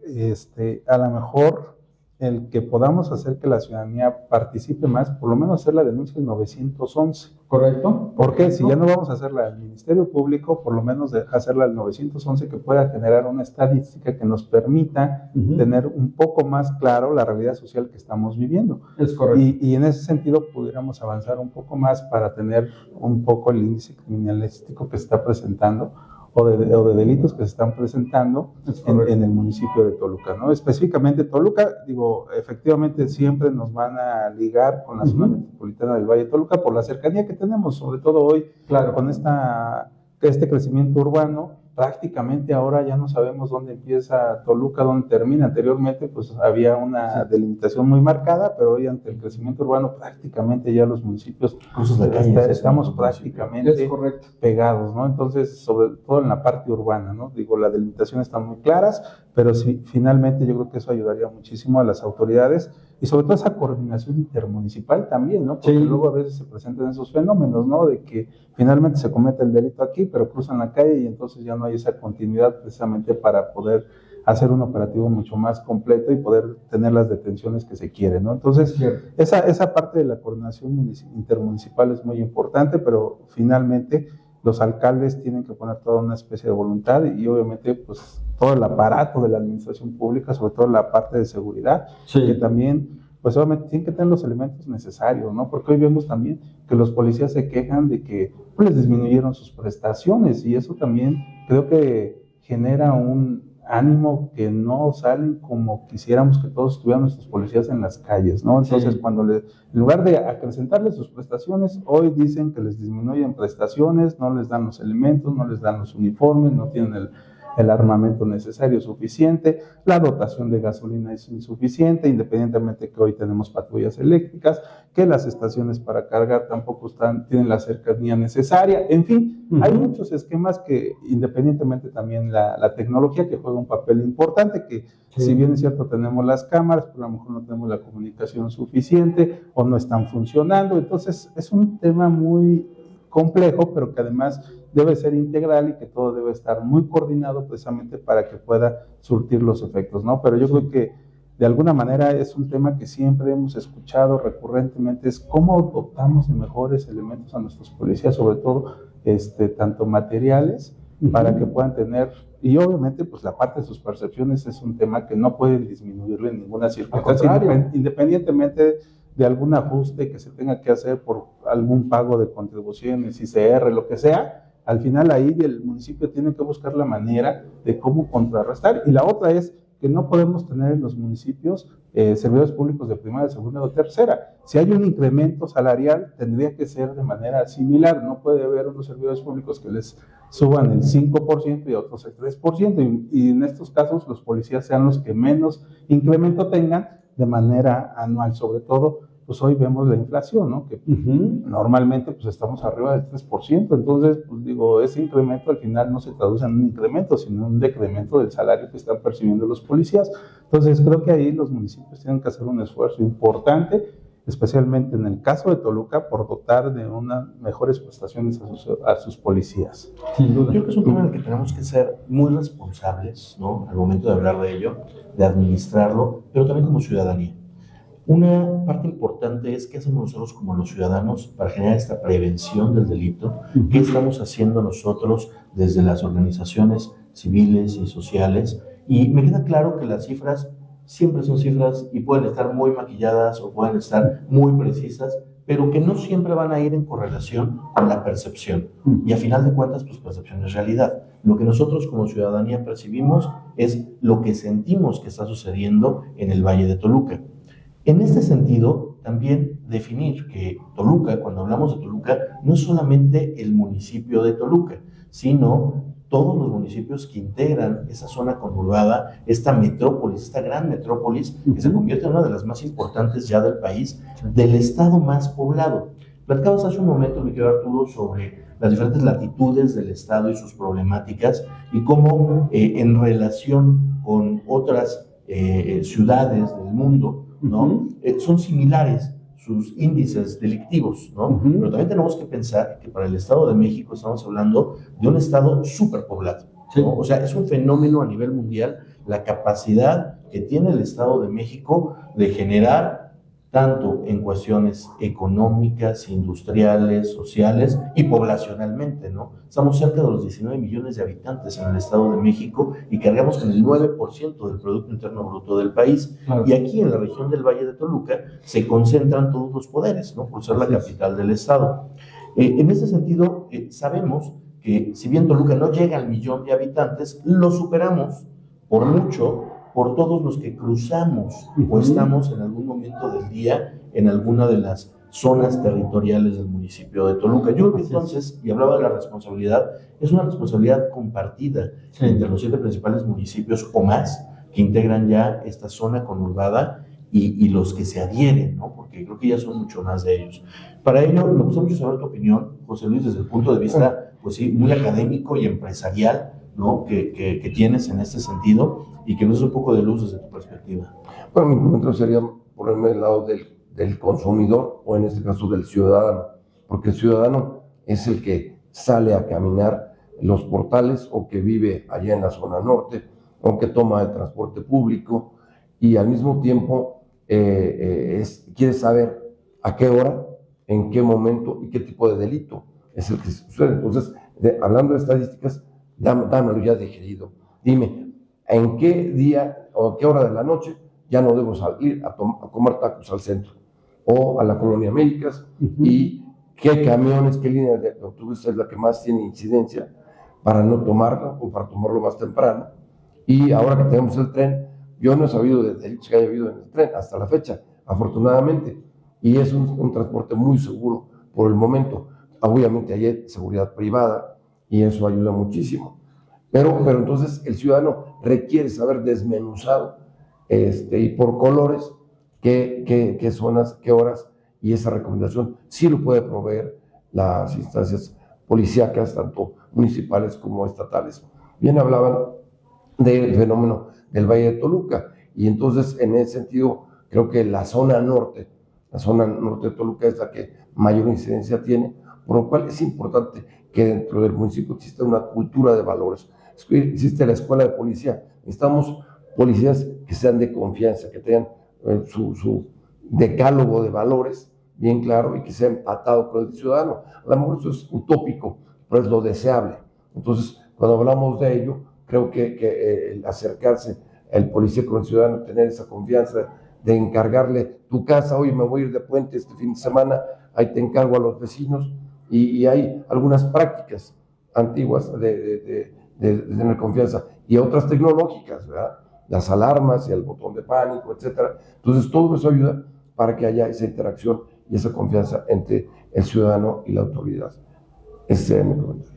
a lo mejor el que podamos hacer que la ciudadanía participe más, por lo menos hacer la denuncia en 911. ¿Correcto? Porque si ya no vamos a hacerla al Ministerio Público, por lo menos hacerla al 911, que pueda generar una estadística que nos permita tener un poco más claro la realidad social que estamos viviendo. Es correcto. Y en ese sentido pudiéramos avanzar un poco más para tener un poco el índice criminalístico que se está presentando, o de delitos que se están presentando en el municipio de Toluca, ¿no? Específicamente Toluca, digo, efectivamente siempre nos van a ligar con la zona metropolitana del Valle de Toluca por la cercanía que tenemos, sobre todo hoy, con este crecimiento urbano. Prácticamente ahora ya no sabemos dónde empieza Toluca, dónde termina. Anteriormente pues había una delimitación muy marcada, pero hoy ante el crecimiento urbano prácticamente ya los municipios estamos prácticamente pegados, ¿no? Entonces, sobre todo en la parte urbana, ¿no? Digo, las delimitaciones están muy claras, pero sí, finalmente yo creo que eso ayudaría muchísimo a las autoridades y sobre todo esa coordinación intermunicipal también, ¿no? Porque luego a veces se presentan esos fenómenos, ¿no? De que finalmente se comete el delito aquí, pero cruzan la calle y entonces ya no hay esa continuidad precisamente para poder hacer un operativo mucho más completo y poder tener las detenciones que se quieren, ¿no? Entonces, esa parte de la coordinación intermunicipal es muy importante, pero finalmente los alcaldes tienen que poner toda una especie de voluntad y obviamente pues todo el aparato de la administración pública, sobre todo la parte de seguridad, que también pues obviamente tienen que tener los elementos necesarios, ¿no? Porque hoy vemos también que los policías se quejan de que pues, les disminuyeron sus prestaciones y eso también creo que genera un ánimo que no salen como quisiéramos que todos estuvieran nuestros policías en las calles, ¿no? Entonces, cuando en lugar de acrecentarles sus prestaciones, hoy dicen que les disminuyen prestaciones, no les dan los elementos, no les dan los uniformes, no tienen el armamento necesario suficiente, la dotación de gasolina es insuficiente, independientemente que hoy tenemos patrullas eléctricas, que las estaciones para cargar tampoco tienen la cercanía necesaria, en fin, hay muchos esquemas que independientemente también la tecnología que juega un papel importante, que si bien es cierto tenemos las cámaras, pero a lo mejor no tenemos la comunicación suficiente o no están funcionando, entonces es un tema muy complejo, pero que además debe ser integral y que todo debe estar muy coordinado precisamente para que pueda surtir los efectos, ¿no? Pero yo creo que de alguna manera es un tema que siempre hemos escuchado recurrentemente, es cómo dotamos de mejores elementos a nuestros policías, sobre todo tanto materiales, para que puedan tener, y obviamente pues la parte de sus percepciones es un tema que no pueden disminuirle en ninguna circunstancia, independientemente de algún ajuste que se tenga que hacer por algún pago de contribuciones, ICR, lo que sea. Al final ahí el municipio tiene que buscar la manera de cómo contrarrestar. Y la otra es que no podemos tener en los municipios servidores públicos de primaria, segunda o tercera. Si hay un incremento salarial, tendría que ser de manera similar. No puede haber unos servidores públicos que les suban el 5% y otros el 3%. Y en estos casos los policías sean los que menos incremento tengan de manera anual, sobre todo pues hoy vemos la inflación, ¿no? Que normalmente pues estamos arriba del 3%, entonces pues digo, ese incremento al final no se traduce en un incremento, sino en un decremento del salario que están percibiendo los policías. Entonces creo que ahí los municipios tienen que hacer un esfuerzo importante, especialmente en el caso de Toluca, por dotar de unas mejores prestaciones a sus policías. Sin duda. Yo creo que es un tema en el que tenemos que ser muy responsables, ¿no? Al momento de hablar de ello, de administrarlo, pero también como ciudadanía. Una parte importante es qué hacemos nosotros como los ciudadanos para generar esta prevención del delito, qué estamos haciendo nosotros desde las organizaciones civiles y sociales, y me queda claro que las cifras siempre son cifras y pueden estar muy maquilladas o pueden estar muy precisas, pero que no siempre van a ir en correlación con la percepción. Y a final de cuentas, pues percepción es realidad. Lo que nosotros como ciudadanía percibimos es lo que sentimos que está sucediendo en el Valle de Toluca. En este sentido, también definir que Toluca, cuando hablamos de Toluca, no es solamente el municipio de Toluca, sino todos los municipios que integran esa zona conurbada, esta metrópolis, esta gran metrópolis, que se convierte en una de las más importantes ya del país, del estado más poblado. Platicabas hace un momento, mi querido Arturo, sobre las diferentes latitudes del estado y sus problemáticas, y cómo en relación con otras ciudades del mundo, ¿no? Son similares sus índices delictivos, ¿no? Pero también tenemos que pensar que para el Estado de México estamos hablando de un estado superpoblado, ¿no? O sea, es un fenómeno a nivel mundial la capacidad que tiene el Estado de México de generar tanto en cuestiones económicas, industriales, sociales y poblacionalmente, ¿no? Estamos cerca de los 19 millones de habitantes en el Estado de México y cargamos con el 9% del Producto Interno Bruto del país. Claro. Y aquí en la región del Valle de Toluca se concentran todos los poderes, ¿no? Por ser la capital del Estado. En ese sentido, sabemos que si bien Toluca no llega al 1,000,000 de habitantes, lo superamos por mucho por todos los que cruzamos o estamos en algún momento del día en alguna de las zonas territoriales del municipio de Toluca. Yo creo que entonces, y hablaba de la responsabilidad, es una responsabilidad compartida entre los 7 principales municipios o más que integran ya esta zona conurbada y los que se adhieren, ¿no? Porque creo que ya son mucho más de ellos. Para ello, me gusta mucho saber tu opinión, José Luis, desde el punto de vista, pues sí, muy académico y empresarial, ¿no? que tienes en este sentido y que nos des un poco de luz desde tu perspectiva. Bueno, mi comentario sería ponerme del lado del consumidor o en este caso del ciudadano, porque el ciudadano es el que sale a caminar los portales o que vive allá en la zona norte o que toma el transporte público y al mismo tiempo quiere saber a qué hora, en qué momento y qué tipo de delito es el que sucede. Entonces, hablando de estadísticas, dámelo ya digerido. Dime, ¿en qué día o a qué hora de la noche ya no debo salir a comer tacos al centro o a la Colonia Américas? Y qué camiones, qué línea de autobús es la que más tiene incidencia para no tomarla o para tomarlo más temprano. Y ahora que tenemos el tren, yo no he sabido de delitos que haya habido en el tren hasta la fecha, afortunadamente, y es un transporte muy seguro por el momento. Obviamente hay seguridad privada y eso ayuda muchísimo. Pero entonces el ciudadano requiere saber desmenuzado y por colores qué zonas, qué horas, y esa recomendación sí lo puede proveer las instancias policíacas, tanto municipales como estatales. Bien hablaban del fenómeno del Valle de Toluca, y entonces en ese sentido creo que la zona norte de Toluca es la que mayor incidencia tiene, por lo cual es importante que dentro del municipio exista una cultura de valores. Existe la escuela de policía, necesitamos policías que sean de confianza, que tengan su decálogo de valores bien claro y que sea empatado con el ciudadano. A lo mejor eso es utópico, pero es lo deseable. Entonces, cuando hablamos de ello, creo que el acercarse el policía con el ciudadano, tener esa confianza de encargarle tu casa, oye, me voy a ir de puente este fin de semana, ahí te encargo a los vecinos, y hay algunas prácticas antiguas de tener confianza, y otras tecnológicas, ¿verdad? Las alarmas y el botón de pánico, etcétera. Entonces, todo eso ayuda para que haya esa interacción y esa confianza entre el ciudadano y la autoridad. Ese es mi comentario.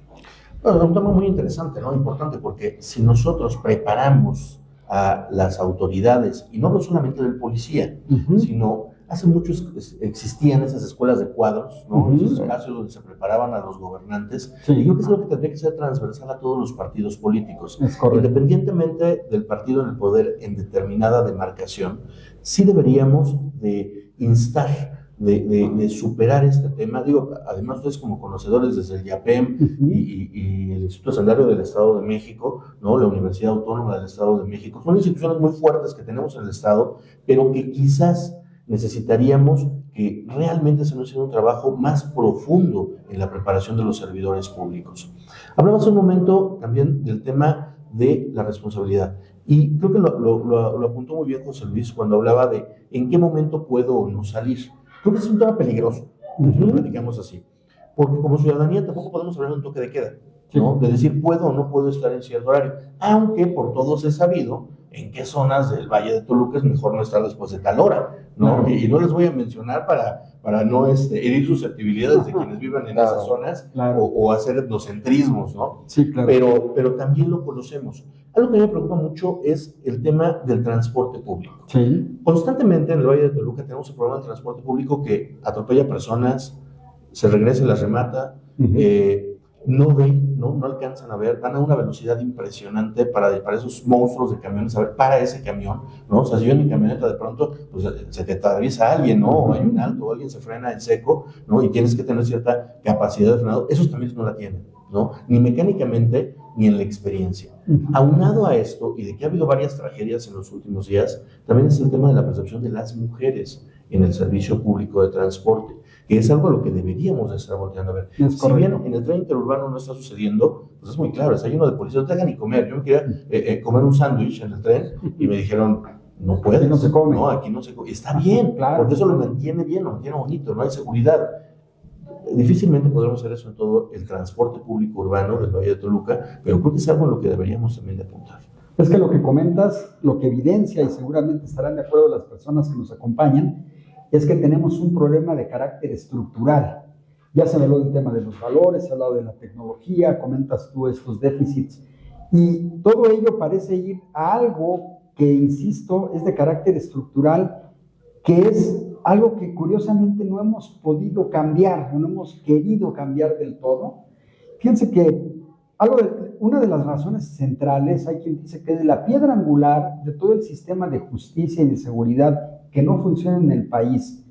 Bueno, es un tema muy interesante, ¿no? Importante, porque si nosotros preparamos a las autoridades, y no hablo solamente del policía, sino hace mucho existían esas escuelas de cuadros, ¿no? Esos espacios donde se preparaban a los gobernantes, y creo que es lo que tendría que ser transversal a todos los partidos políticos. Independientemente del partido en el poder en determinada demarcación, sí deberíamos de instar, de superar este tema. Digo, además ustedes como conocedores desde el IAPEM y el Instituto Sanitario del Estado de México, ¿no? La Universidad Autónoma del Estado de México, son instituciones muy fuertes que tenemos en el Estado, pero que quizás necesitaríamos que realmente se nos haga un trabajo más profundo en la preparación de los servidores públicos. Hablamos hace un momento también del tema de la responsabilidad, y creo que lo apuntó muy bien José Luis cuando hablaba de en qué momento puedo o no salir. Creo que es un tema peligroso, si lo platicamos así, porque como ciudadanía tampoco podemos hablar de un toque de queda, ¿no? De decir puedo o no puedo estar en cierto horario, aunque por todos es sabido en qué zonas del Valle de Toluca es mejor no estar después de tal hora, ¿no? Y no les voy a mencionar para no herir susceptibilidades de quienes vivan en esas zonas, o hacer etnocentrismos, ¿no? Sí, claro. Pero también lo conocemos. Algo que a mí me preocupa mucho es el tema del transporte público. Sí. Constantemente en el Valle de Toluca tenemos el problema del transporte público que atropella personas, se regresa y las remata, no ven, no alcanzan a ver, van a una velocidad impresionante para esos monstruos de camiones, a ver, para ese camión, ¿no? O sea, si yo en mi camioneta de pronto, pues se te atraviesa alguien, ¿no? O hay un alto, o alguien se frena en seco, ¿no? Y tienes que tener cierta capacidad de frenado. Esos camiones no la tienen, ¿no? Ni mecánicamente, ni en la experiencia. Aunado a esto, y de que ha habido varias tragedias en los últimos días, también es el tema de la percepción de las mujeres en el servicio público de transporte, que es algo a lo que deberíamos de estar volteando a ver. Si bien en el tren interurbano no está sucediendo, pues es muy claro, está lleno de policías, no te hagan ni comer. Yo me quería comer un sándwich en el tren y me dijeron, no puedes. Aquí no se come. No, aquí no se come. Está bien, porque eso lo mantiene bien, lo mantiene bonito, no hay seguridad. Difícilmente podremos hacer eso en todo el transporte público urbano del Valle de Toluca, pero creo que es algo en lo que deberíamos también de apuntar. Es que lo que comentas, lo que evidencia, y seguramente estarán de acuerdo las personas que nos acompañan, es que tenemos un problema de carácter estructural. Ya se habló del tema de los valores, se ha hablado de la tecnología, comentas tú estos déficits, y todo ello parece ir a algo que, insisto, es de carácter estructural, que es algo que curiosamente no hemos podido cambiar, no hemos querido cambiar del todo. Fíjense que una de las razones centrales, hay quien dice que es la piedra angular de todo el sistema de justicia y de seguridad que no funciona en el país,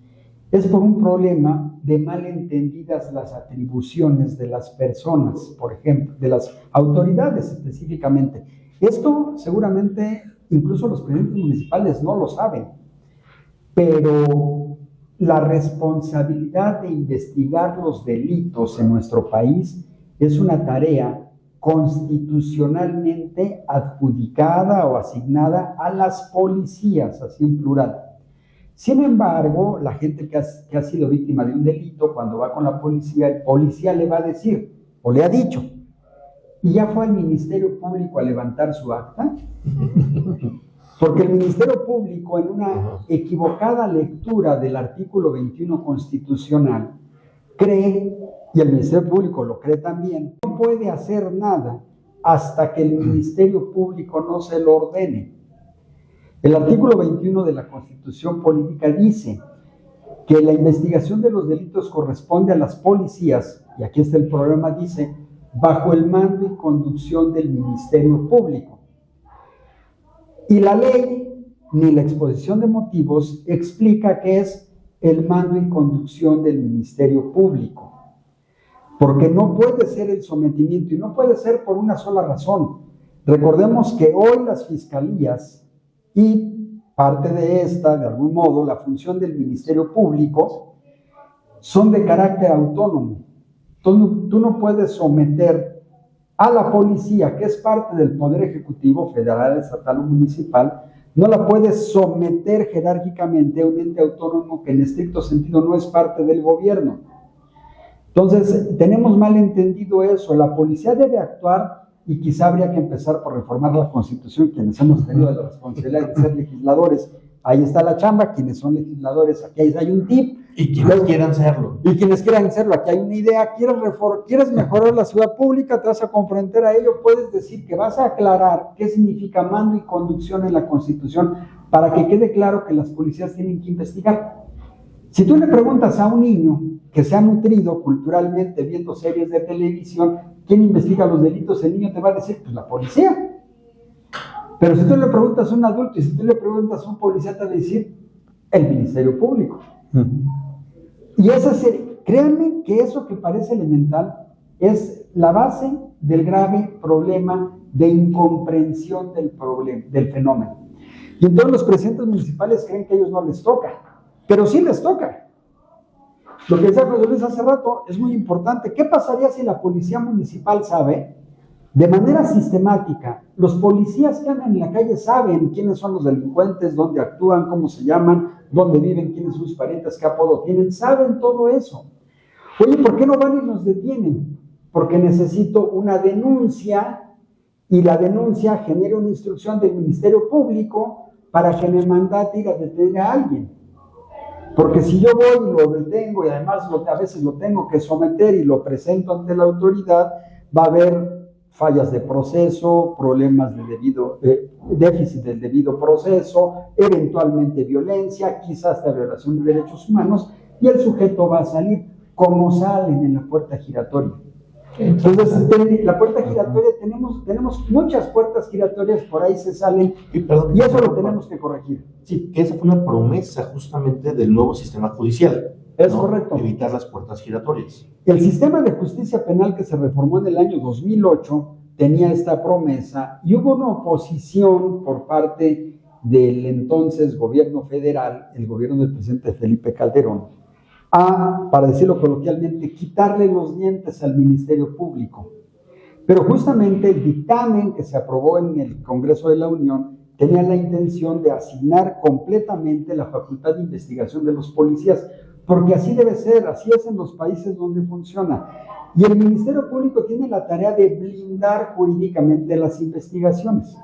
es por un problema de malentendidas las atribuciones de las personas, por ejemplo, de las autoridades específicamente. Esto seguramente incluso los presidentes municipales no lo saben, pero la responsabilidad de investigar los delitos en nuestro país es una tarea constitucionalmente adjudicada o asignada a las policías, así en plural. Sin embargo, la gente que ha sido víctima de un delito, cuando va con la policía, el policía le va a decir, o le ha dicho, ¿y ya fue al Ministerio Público a levantar su acta? Porque el Ministerio Público, en una equivocada lectura del artículo 21 constitucional, cree, y el Ministerio Público lo cree también, no puede hacer nada hasta que el Ministerio Público no se lo ordene. El artículo 21 de la Constitución Política dice que la investigación de los delitos corresponde a las policías, y aquí está el problema, dice, bajo el mando y conducción del Ministerio Público. Y la ley, ni la exposición de motivos, explica que es el mando y conducción del Ministerio Público. Porque no puede ser el sometimiento, y no puede ser por una sola razón. Recordemos que hoy las fiscalías, y parte de esta, de algún modo, la función del Ministerio Público, son de carácter autónomo. Tú no puedes someter a la policía, que es parte del Poder Ejecutivo, federal, estatal o municipal, no la puedes someter jerárquicamente a un ente autónomo que en estricto sentido no es parte del gobierno. Entonces, tenemos mal entendido eso. La policía debe actuar, y quizá habría que empezar por reformar la Constitución, quienes hemos tenido la responsabilidad de ser legisladores. Ahí está la chamba, quienes son legisladores, aquí hay un tip. Y quienes quieran serlo. Y quienes quieran serlo, aquí hay una idea. ¿Quieres mejorar la ciudad pública? Te vas a comprometer a ello. Puedes decir que vas a aclarar qué significa mando y conducción en la Constitución para que quede claro que las policías tienen que investigar. Si tú le preguntas a un niño que se ha nutrido culturalmente viendo series de televisión, ¿quién investiga los delitos? El niño te va a decir, pues la policía. Pero si tú le preguntas a un adulto y si tú le preguntas a un policía, te va a decir el Ministerio Público. Y créanme que eso que parece elemental es la base del grave problema de incomprensión del fenómeno. Y entonces los presidentes municipales creen que a ellos no les toca, pero sí les toca. Lo que decía José Luis hace rato es muy importante. ¿Qué pasaría si la policía municipal sabe, de manera sistemática, los policías que andan en la calle saben quiénes son los delincuentes, dónde actúan, cómo se llaman, dónde viven, quiénes son sus parientes, qué apodo tienen, saben todo eso? Oye, ¿por qué no van y nos detienen? Porque necesito una denuncia, y la denuncia genera una instrucción del Ministerio Público para que me mandate ir a detener a alguien. Porque si yo voy y lo detengo, y además a veces lo tengo que someter y lo presento ante la autoridad, va a haber fallas de proceso, problemas de déficit del debido proceso, eventualmente violencia, quizás hasta violación de derechos humanos, y el sujeto va a salir como salen en la puerta giratoria. Entonces, la puerta giratoria, tenemos muchas puertas giratorias, por ahí se salen, y eso lo tenemos que corregir. Sí, que esa fue una promesa justamente del nuevo sistema judicial. Es correcto. Evitar las puertas giratorias. El sistema de justicia penal que se reformó en el año 2008 tenía esta promesa, y hubo una oposición por parte del entonces gobierno federal, el gobierno del presidente Felipe Calderón, para decirlo coloquialmente, quitarle los dientes al Ministerio Público. Pero justamente el dictamen que se aprobó en el Congreso de la Unión tenía la intención de asignar completamente la facultad de investigación de los policías, porque así debe ser, así es en los países donde funciona. Y el Ministerio Público tiene la tarea de blindar jurídicamente las investigaciones,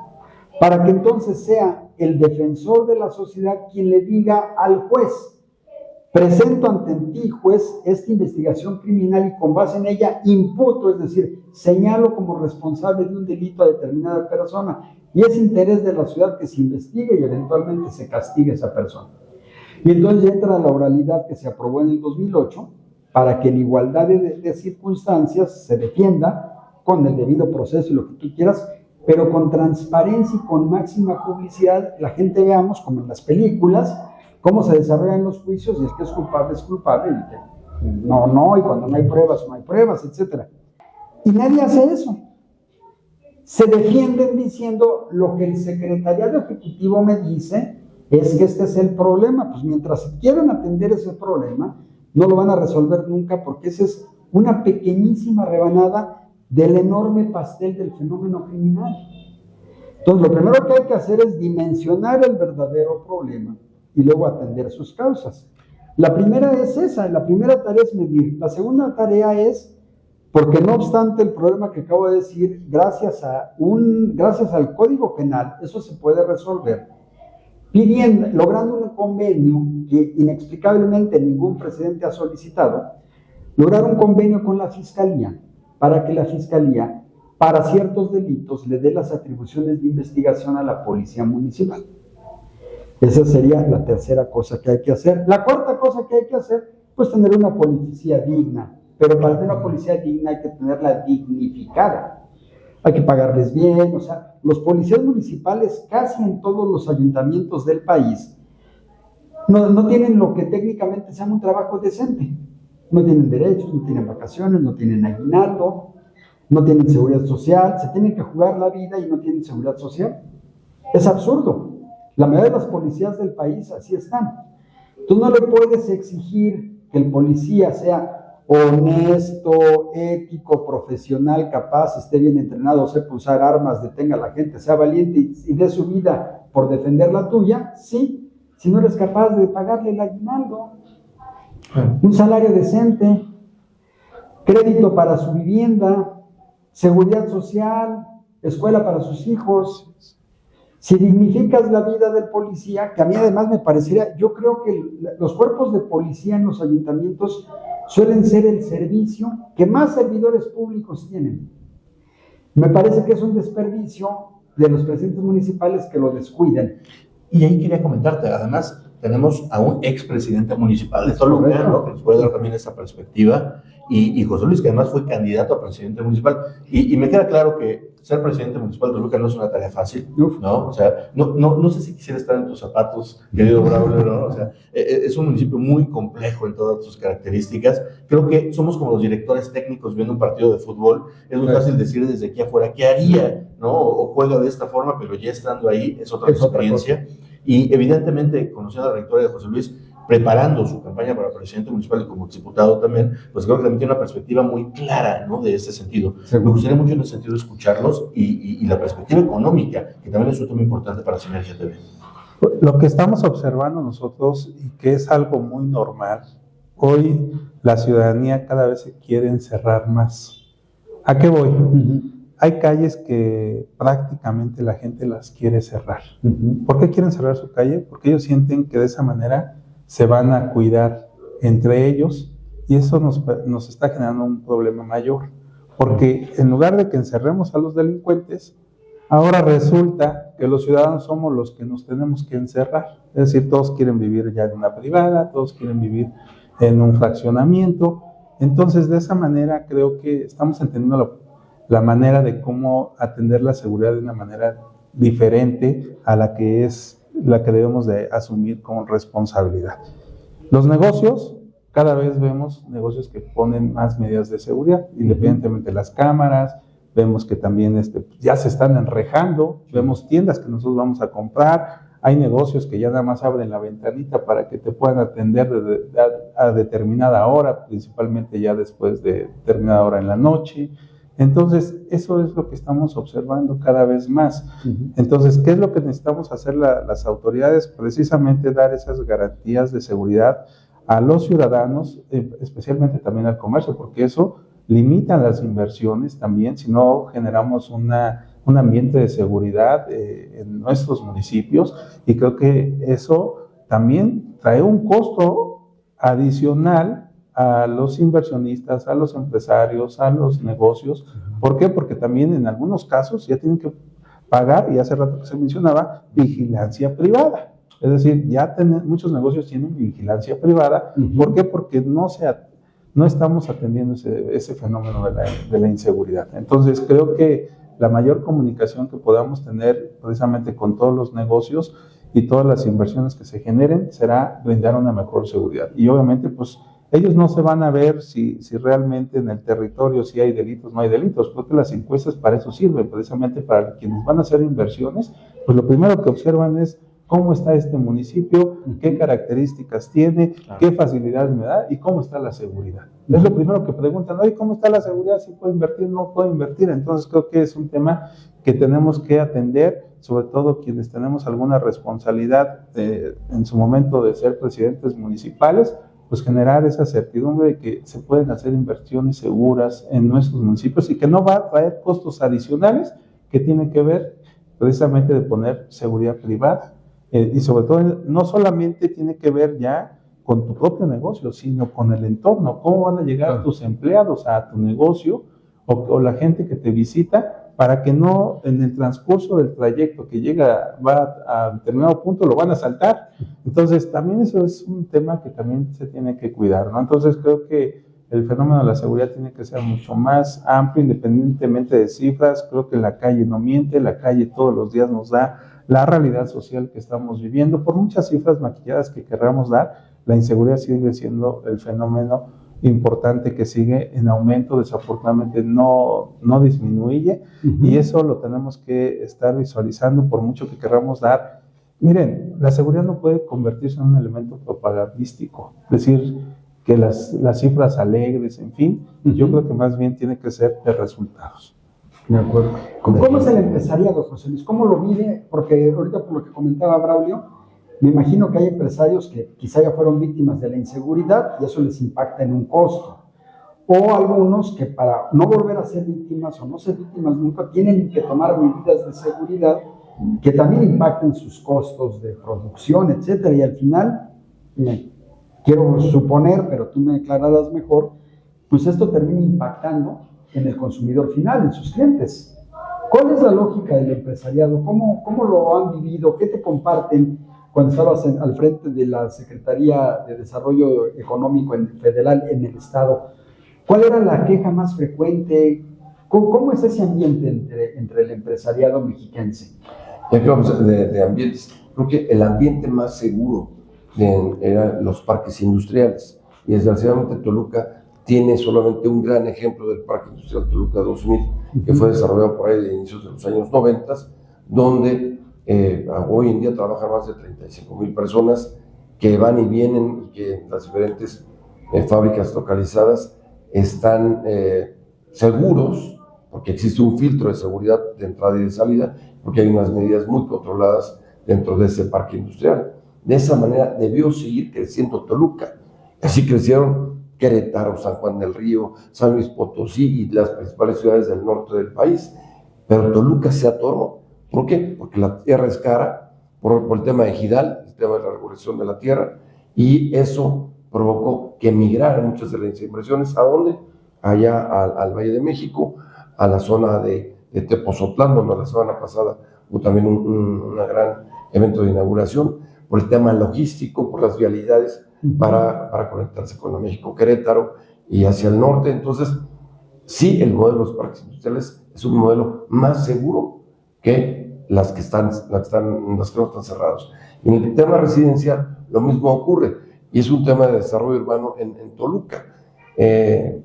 para que entonces sea el defensor de la sociedad quien le diga al juez: presento ante ti, juez, esta investigación criminal y con base en ella imputo, es decir, señalo como responsable de un delito a determinada persona, y es interés de la sociedad que se investigue y eventualmente se castigue a esa persona. Y entonces entra la oralidad que se aprobó en el 2008 para que en igualdad de circunstancias se defienda con el debido proceso y lo que tú quieras, pero con transparencia y con máxima publicidad, la gente veamos, como en las películas, cómo se desarrollan los juicios, y el que es culpable, y que no, y cuando no hay pruebas, etc. Y nadie hace eso. Se defienden diciendo: lo que el secretariado ejecutivo me dice es que este es el problema. Pues mientras quieran atender ese problema, no lo van a resolver nunca, porque esa es una pequeñísima rebanada del enorme pastel del fenómeno criminal. Entonces, lo primero que hay que hacer es dimensionar el verdadero problema y luego atender sus causas. La primera es esa, la primera tarea es medir. La segunda tarea es, porque no obstante el problema que acabo de decir, gracias al Código Penal, eso se puede resolver, logrando un convenio que inexplicablemente ningún presidente ha solicitado, lograr un convenio con la Fiscalía, para que la Fiscalía, para ciertos delitos, le dé las atribuciones de investigación a la Policía Municipal. Esa sería la tercera cosa que hay que hacer. La cuarta cosa que hay que hacer, pues tener una policía digna. Pero para tener una policía digna hay que tenerla dignificada. Hay que pagarles bien. O sea, los policías municipales casi en todos los ayuntamientos del país no tienen lo que técnicamente se llama un trabajo decente. No tienen derechos, no tienen vacaciones, no tienen aguinaldo, no tienen seguridad social, se tienen que jugar la vida y no tienen seguridad social. Es absurdo. La mayoría de las policías del país así están. Tú no le puedes exigir que el policía sea honesto, ético, profesional, capaz, esté bien entrenado, sepa usar armas, detenga a la gente, sea valiente y dé su vida por defender la tuya, sí, si no eres capaz de pagarle el aguinaldo, un salario decente, crédito para su vivienda, seguridad social, escuela para sus hijos. Si dignificas la vida del policía, que a mí además me parecería, yo creo que los cuerpos de policía en los ayuntamientos suelen ser el servicio que más servidores públicos tienen. Me parece que es un desperdicio de los presidentes municipales que lo descuiden. Y ahí quería comentarte, además tenemos a un expresidente municipal de Toluca, ¿no?, que nos puede dar también esa perspectiva, y José Luis, que además fue candidato a presidente municipal, y me queda claro que ser presidente municipal de Toluca no es una tarea fácil, ¿no? O sea, no sé si quisiera estar en tus zapatos, querido Braulio, ¿no? O sea, es un municipio muy complejo en todas sus características. Creo que somos como los directores técnicos viendo un partido de fútbol. Es muy fácil decir desde aquí afuera qué haría, ¿no? O juega de esta forma, pero ya estando ahí es otra experiencia. Y evidentemente, conociendo la trayectoria de José Luis, preparando su campaña para presidente municipal y como diputado también, pues creo que también tiene una perspectiva muy clara, ¿no?, de este sentido. Me gustaría mucho en ese sentido escucharlos y la perspectiva económica, que también es un tema importante para Sinergia TV. Lo que estamos observando nosotros, y que es algo muy normal, hoy la ciudadanía cada vez se quiere encerrar más. ¿A qué voy? Hay calles que prácticamente la gente las quiere cerrar. ¿Por qué quieren cerrar su calle? Porque ellos sienten que de esa manera se van a cuidar entre ellos, y eso nos está generando un problema mayor, porque en lugar de que encerremos a los delincuentes, ahora resulta que los ciudadanos somos los que nos tenemos que encerrar. Es decir, todos quieren vivir ya en una privada, todos quieren vivir en un fraccionamiento. Entonces, de esa manera creo que estamos entendiendo la manera de cómo atender la seguridad de una manera diferente a la que debemos de asumir como responsabilidad. Los negocios, cada vez vemos negocios que ponen más medidas de seguridad, independientemente de las cámaras. Vemos que también ya se están enrejando, vemos tiendas que nosotros vamos a comprar, hay negocios que ya nada más abren la ventanita para que te puedan atender a determinada hora, principalmente ya después de determinada hora en la noche. Entonces, eso es lo que estamos observando cada vez más. Entonces, ¿qué es lo que necesitamos hacer las autoridades? Precisamente dar esas garantías de seguridad a los ciudadanos, especialmente también al comercio, porque eso limita las inversiones también si no generamos un ambiente de seguridad en nuestros municipios, y creo que eso también trae un costo adicional a los inversionistas, a los empresarios, a los negocios. ¿Por qué? Porque también en algunos casos ya tienen que pagar, y hace rato que se mencionaba, vigilancia privada. Es decir, muchos negocios tienen vigilancia privada. ¿Por qué? Porque no estamos atendiendo ese fenómeno de la inseguridad. Entonces, creo que la mayor comunicación que podamos tener precisamente con todos los negocios y todas las inversiones que se generen será brindar una mejor seguridad. Y obviamente, pues, ellos no se van a ver si realmente en el territorio si hay delitos o no hay delitos, porque las encuestas para eso sirven, precisamente para quienes van a hacer inversiones, pues lo primero que observan es cómo está este municipio, qué características tiene, qué facilidades me da y cómo está la seguridad. Es lo primero que preguntan, oye, ¿cómo está la seguridad? ¿Si puedo invertir? ¿No puedo invertir? Entonces creo que es un tema que tenemos que atender, sobre todo quienes tenemos alguna responsabilidad en su momento de ser presidentes municipales, pues generar esa certidumbre de que se pueden hacer inversiones seguras en nuestros municipios y que no va a traer costos adicionales que tienen que ver precisamente de poner seguridad privada. Y sobre todo, no solamente tiene que ver ya con tu propio negocio, sino con el entorno. ¿Cómo van a llegar tus empleados a tu negocio o la gente que te visita para que no en el transcurso del trayecto que va a determinado punto, lo van a saltar? Entonces, también eso es un tema que también se tiene que cuidar, ¿no? Entonces, creo que el fenómeno de la seguridad tiene que ser mucho más amplio, independientemente de cifras. Creo que la calle no miente, la calle todos los días nos da la realidad social que estamos viviendo. Por muchas cifras maquilladas que queramos dar, la inseguridad sigue siendo el fenómeno importante que sigue en aumento, desafortunadamente no disminuye, y eso lo tenemos que estar visualizando por mucho que queramos dar. Miren, la seguridad no puede convertirse en un elemento propagandístico, es decir, que las cifras alegres, en fin, yo creo que más bien tiene que ser de resultados. De acuerdo. ¿Cómo es el empresariado, José Luis? ¿Cómo lo vive? Porque ahorita, por lo que comentaba Braulio, me imagino que hay empresarios que quizá ya fueron víctimas de la inseguridad y eso les impacta en un costo. O algunos que para no volver a ser víctimas o no ser víctimas nunca tienen que tomar medidas de seguridad que también impacten sus costos de producción, etcétera. Y al final, quiero suponer, pero tú me aclararás mejor, pues esto termina impactando en el consumidor final, en sus clientes. ¿Cuál es la lógica del empresariado? ¿Cómo lo han vivido? ¿Qué te comparten cuando estabas al frente de la Secretaría de Desarrollo Económico Federal en el Estado? ¿Cuál era la queja más frecuente? ¿Cómo es ese ambiente entre el empresariado mexiquense? Ya que hablamos de ambientes, creo que el ambiente más seguro eran los parques industriales. Y desgraciadamente Toluca tiene solamente un gran ejemplo del Parque Industrial Toluca 2000, que fue desarrollado por ahí de inicios de los años 90, donde hoy en día trabajan más de 35,000 personas que van y vienen y que en las diferentes fábricas localizadas están seguros, porque existe un filtro de seguridad de entrada y de salida, porque hay unas medidas muy controladas dentro de ese parque industrial. De esa manera debió seguir creciendo Toluca. Así crecieron Querétaro, San Juan del Río, San Luis Potosí y las principales ciudades del norte del país. Pero Toluca se atoró. ¿Por qué? Porque la tierra es cara, por el tema de Ejidal, el tema de la regulación de la tierra, y eso provocó que emigraran muchas de las inversiones. ¿A dónde? Allá al Valle de México, a la zona de Tepozotlán, donde la semana pasada hubo también un gran evento de inauguración, por el tema logístico, por las vialidades para conectarse con la México-Querétaro y hacia el norte. Entonces, sí, el modelo de los parques industriales es un modelo más seguro que las que no están cerrados. Y en el tema residencial, lo mismo ocurre, y es un tema de desarrollo urbano en Toluca.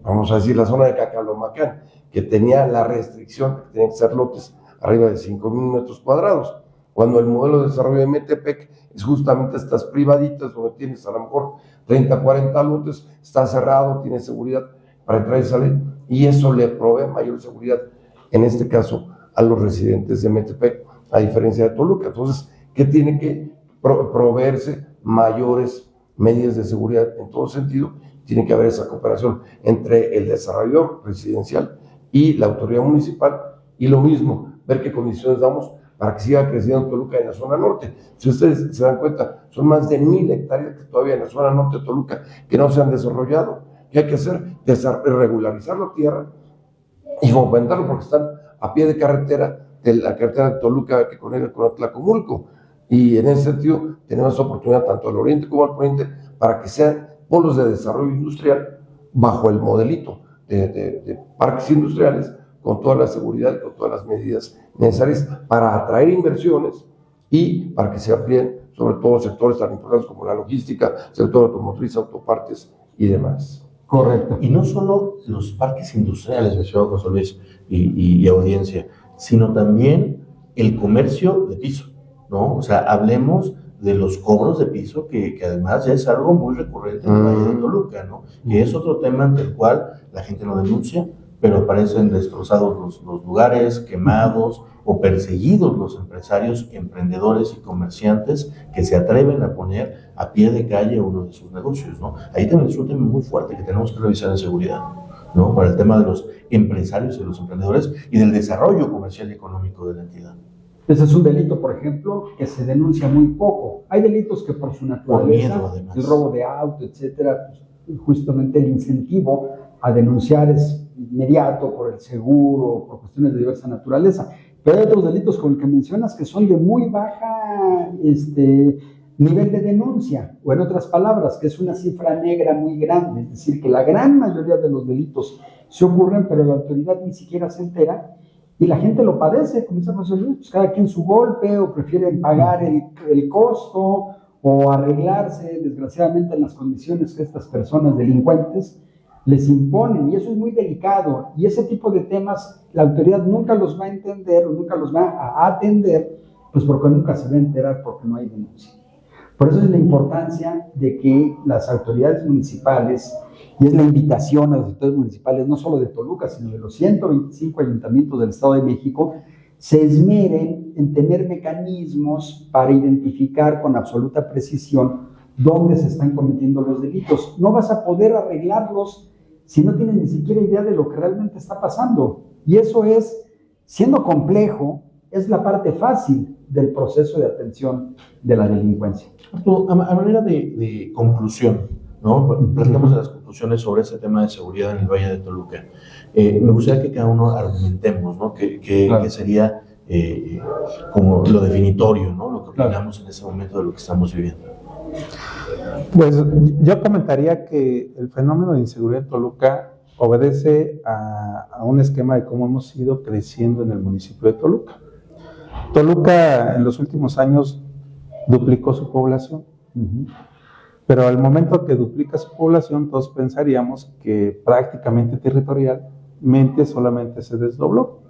Vamos a decir, la zona de Cacalomacán, que tenía la restricción, que tenían que ser lotes arriba de 5,000 metros cuadrados, cuando el modelo de desarrollo de Metepec es justamente estas privaditas, donde tienes a lo mejor 30, 40 lotes, está cerrado, tiene seguridad para entrar y salir, y eso le provee mayor seguridad, en este caso, a los residentes de Metepec, a diferencia de Toluca. Entonces, ¿qué tiene que proveerse? Mayores medidas de seguridad en todo sentido. Tiene que haber esa cooperación entre el desarrollador residencial y la autoridad municipal, y lo mismo, ver qué condiciones damos para que siga creciendo Toluca en la zona norte. Si ustedes se dan cuenta, son más de 1,000 hectáreas que todavía en la zona norte de Toluca que no se han desarrollado. ¿Qué hay que hacer? Regularizar la tierra y fomentarlo, porque están a pie de carretera, de la carretera de Toluca que conecta con Atlacomulco. Y en ese sentido tenemos oportunidad tanto al oriente como al poniente para que sean polos de desarrollo industrial bajo el modelito de parques industriales, con toda la seguridad, con todas las medidas necesarias para atraer inversiones y para que se amplíen sobre todo sectores tan importantes como la logística, sector automotriz, autopartes y demás. Correcto. Y no solo los parques industriales, mi señor José Luis y audiencia, sino también el comercio de piso, ¿no? O sea, hablemos de los cobros de piso, que además ya es algo muy recurrente en el Valle de Toluca, ¿no? Que es otro tema ante el cual la gente no denuncia, pero aparecen destrozados los lugares, quemados o perseguidos los empresarios, emprendedores y comerciantes que se atreven a poner a pie de calle uno de sus negocios, ¿no? Ahí también es un tema muy fuerte que tenemos que revisar en seguridad, ¿no? Para el tema de los empresarios y de los emprendedores y del desarrollo comercial y económico de la entidad. Ese es un delito, por ejemplo, que se denuncia muy poco. Hay delitos que por su naturaleza, Por miedo, además. el robo de auto, etcétera, pues, justamente el incentivo a denunciar es inmediato por el seguro, por cuestiones de diversa naturaleza. Pero hay otros delitos como el que mencionas que son de muy baja nivel de denuncia, o en otras palabras, que es una cifra negra muy grande, es decir, que la gran mayoría de los delitos se ocurren, pero la autoridad ni siquiera se entera. Y la gente lo padece, como dice José Luis, pues cada quien su golpe, o prefieren pagar el costo, o arreglarse, desgraciadamente, en las condiciones que estas personas delincuentes les imponen, y eso es muy delicado, y ese tipo de temas la autoridad nunca los va a entender, o nunca los va a atender, pues porque nunca se va a enterar, porque no hay denuncia. Por eso es la importancia de que las autoridades municipales, y es la invitación a las autoridades municipales, no solo de Toluca, sino de los 125 ayuntamientos del Estado de México, se esmeren en tener mecanismos para identificar con absoluta precisión dónde se están cometiendo los delitos. No vas a poder arreglarlos si no tienes ni siquiera idea de lo que realmente está pasando. Y eso es, siendo complejo, es la parte fácil del proceso de atención de la delincuencia. Arturo, a manera de conclusión, ¿no? Platicamos de las conclusiones sobre este tema de seguridad en el Valle de Toluca. Me gustaría que cada uno argumentemos, ¿no? Que sería como lo definitorio, ¿no? Lo que opinamos en ese momento de lo que estamos viviendo. Pues yo comentaría que el fenómeno de inseguridad en Toluca obedece a un esquema de cómo hemos ido creciendo en el municipio de Toluca. Toluca en los últimos años duplicó su población, pero al momento que duplica su población, todos pensaríamos que prácticamente territorialmente solamente se desdobló,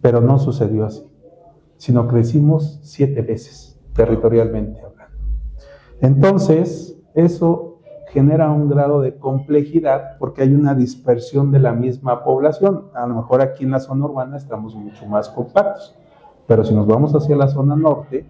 pero no sucedió así, sino crecimos 7 veces territorialmente hablando. Entonces, eso genera un grado de complejidad porque hay una dispersión de la misma población. A lo mejor aquí en la zona urbana estamos mucho más compactos, pero si nos vamos hacia la zona norte,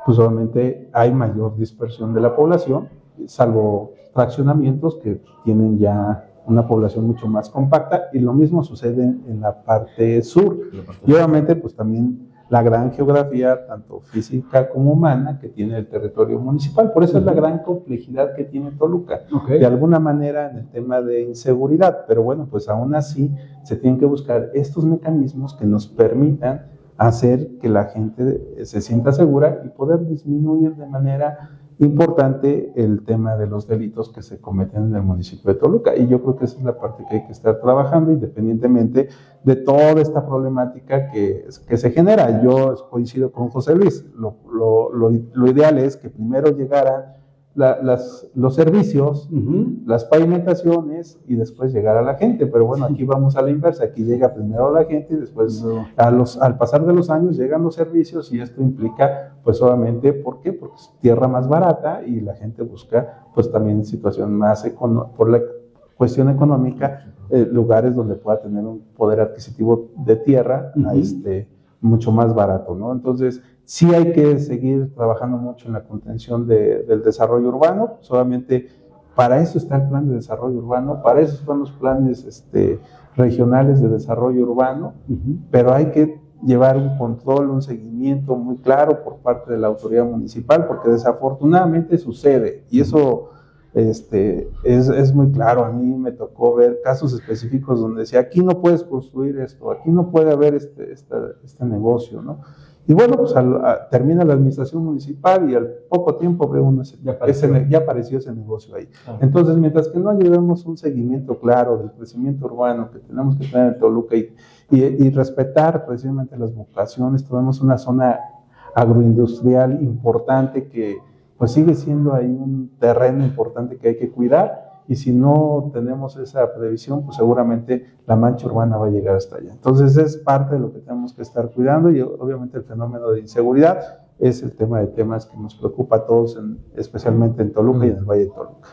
pues obviamente hay mayor dispersión de la población, salvo fraccionamientos que tienen ya una población mucho más compacta, y lo mismo sucede en la parte sur. Y obviamente pues también la gran geografía, tanto física como humana, que tiene el territorio municipal. Por eso es la gran complejidad que tiene Toluca, de alguna manera en el tema de inseguridad. Pero bueno, pues aún así se tienen que buscar estos mecanismos que nos permitan hacer que la gente se sienta segura y poder disminuir de manera importante el tema de los delitos que se cometen en el municipio de Toluca. Y yo creo que esa es la parte que hay que estar trabajando, independientemente de toda esta problemática que se genera. Yo coincido con José Luis, lo ideal es que primero llegaran los servicios, las pavimentaciones, y después llegar a la gente. Pero bueno, aquí vamos a la inversa, aquí llega primero la gente y después al pasar de los años llegan los servicios, y esto implica pues obviamente, ¿por qué? Porque es tierra más barata y la gente busca pues también situación más por la cuestión económica, lugares donde pueda tener un poder adquisitivo de tierra mucho más barato, ¿no? Entonces, sí hay que seguir trabajando mucho en la contención del desarrollo urbano. Solamente para eso está el plan de desarrollo urbano, para eso están los planes regionales de desarrollo urbano, pero hay que llevar un control, un seguimiento muy claro por parte de la autoridad municipal, porque desafortunadamente sucede, y eso es muy claro. A mí me tocó ver casos específicos donde decía, aquí no puedes construir esto, aquí no puede haber este negocio, ¿no? Y bueno, pues termina la administración municipal y al poco tiempo ve uno ya apareció ese negocio ahí. Entonces, mientras que no llevemos un seguimiento claro del crecimiento urbano que tenemos que tener en Toluca y respetar precisamente las vocaciones, tenemos una zona agroindustrial importante que pues sigue siendo ahí un terreno importante que hay que cuidar, y si no tenemos esa previsión, pues seguramente la mancha urbana va a llegar hasta allá. Entonces es parte de lo que tenemos que estar cuidando, y obviamente el fenómeno de inseguridad es el tema de temas que nos preocupa a todos, especialmente en Toluca y en el Valle de Toluca.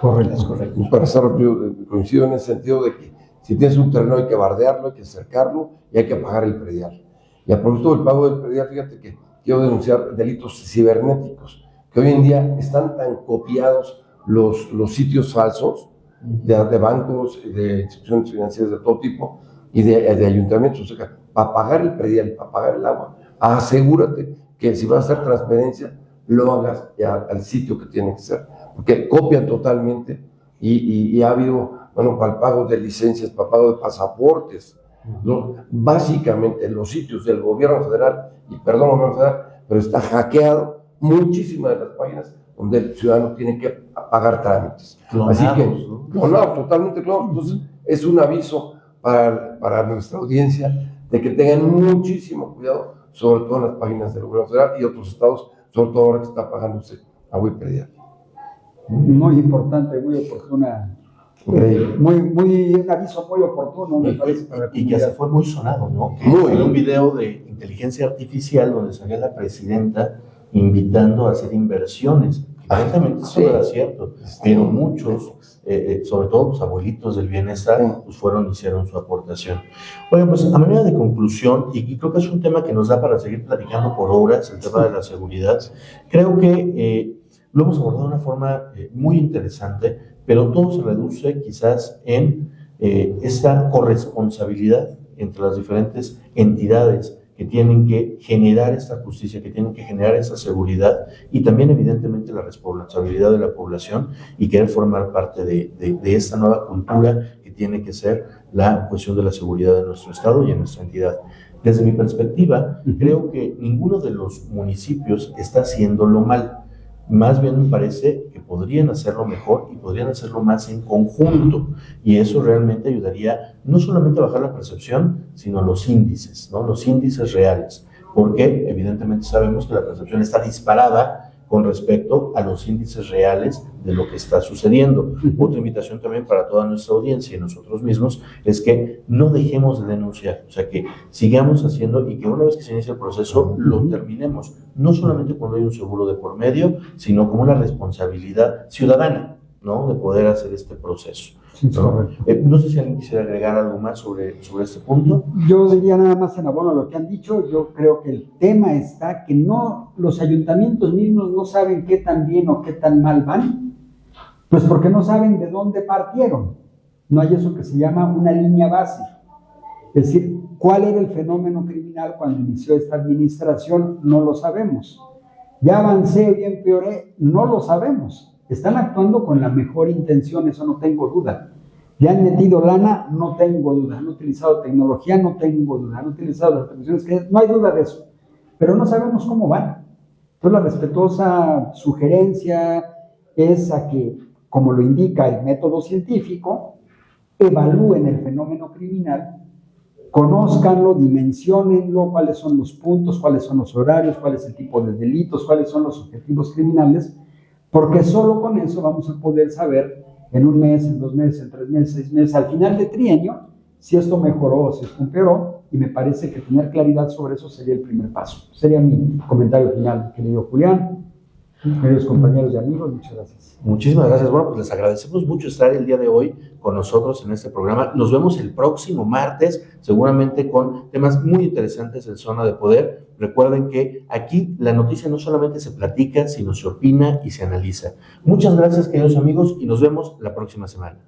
Correcto, es correcto. Para cerrar, yo coincido en el sentido de que si tienes un terreno hay que bardearlo, hay que cercarlo y hay que pagar el predial. Y a propósito del pago del predial, fíjate que quiero denunciar delitos cibernéticos, que hoy en día están tan copiados los sitios falsos de bancos, de instituciones financieras de todo tipo y de ayuntamientos. O sea, para pagar el predial, para pagar el agua, asegúrate que si vas a hacer transferencia, lo hagas ya al sitio que tiene que ser, porque copian totalmente y ha habido, bueno, para el pago de licencias, para el pago de pasaportes, ¿no? Básicamente los sitios del gobierno federal, y perdón, gobierno federal, pero está hackeado muchísimas de las páginas donde el ciudadano tiene que pagar trámites. Clonados, así que, ¿no? clonados, totalmente clonados. Entonces, es un aviso para nuestra audiencia de que tengan muchísimo cuidado, sobre todo en las páginas del gobierno federal y otros estados, sobre todo ahora que está pagándose agua y predial. Muy importante, muy oportuna. Un aviso muy oportuno, me parece. Y que se fue muy sonado, ¿no? Muy. Hay un video de inteligencia artificial donde salía la presidenta invitando a hacer inversiones. Evidentemente eso no era cierto, pero muchos, sobre todo los abuelitos del bienestar, pues hicieron su aportación. Bueno, pues a manera de conclusión, y creo que es un tema que nos da para seguir platicando por horas, el tema de la seguridad, creo que lo hemos abordado de una forma muy interesante, pero todo se reduce quizás en esta corresponsabilidad entre las diferentes entidades que tienen que generar esta justicia, que tienen que generar esa seguridad, y también evidentemente la responsabilidad de la población y querer formar parte de esta nueva cultura que tiene que ser la cuestión de la seguridad de nuestro estado y en nuestra entidad. Desde mi perspectiva, creo que ninguno de los municipios está haciéndolo mal. Más bien me parece que podrían hacerlo mejor y podrían hacerlo más en conjunto, y eso realmente ayudaría no solamente a bajar la percepción, sino los índices, ¿no? Los índices reales, porque evidentemente sabemos que la percepción está disparada con respecto a los índices reales de lo que está sucediendo. Otra invitación también para toda nuestra audiencia y nosotros mismos es que no dejemos de denunciar, o sea, que sigamos haciendo y que una vez que se inicie el proceso lo terminemos, no solamente cuando hay un seguro de por medio, sino como una responsabilidad ciudadana, ¿no? De poder hacer este proceso. ¿No? No sé si alguien quisiera agregar algo más sobre este punto. Yo diría nada más en abono a lo que han dicho. Yo creo que el tema está que los ayuntamientos mismos no saben qué tan bien o qué tan mal van, pues porque no saben de dónde partieron. No hay eso que se llama una línea base. Es decir, ¿cuál era el fenómeno criminal cuando inició esta administración? No lo sabemos. Ya avancé, ya empeoré, no lo sabemos. Están actuando con la mejor intención, eso no tengo duda. Ya han metido lana, no tengo duda. Han utilizado tecnología, no tengo duda. Han utilizado las tecnologías, no hay duda de eso. Pero no sabemos cómo van. Entonces la respetuosa sugerencia es a que, como lo indica el método científico, evalúen el fenómeno criminal, conózcanlo, dimensionenlo, cuáles son los puntos, cuáles son los horarios, cuál es el tipo de delitos, cuáles son los objetivos criminales, porque solo con eso vamos a poder saber en un mes, en 2 meses, en 3 meses, 6 meses, al final de trienio, si esto mejoró o si esto empeoró, y me parece que tener claridad sobre eso sería el primer paso. Sería mi comentario final, querido Julián. Queridos compañeros y amigos, muchas gracias. Muchísimas gracias. Bueno, pues les agradecemos mucho estar el día de hoy con nosotros en este programa. Nos vemos el próximo martes, seguramente con temas muy interesantes en Zona de Poder. Recuerden que aquí la noticia no solamente se platica, sino se opina y se analiza. Muchas gracias, queridos amigos, y nos vemos la próxima semana.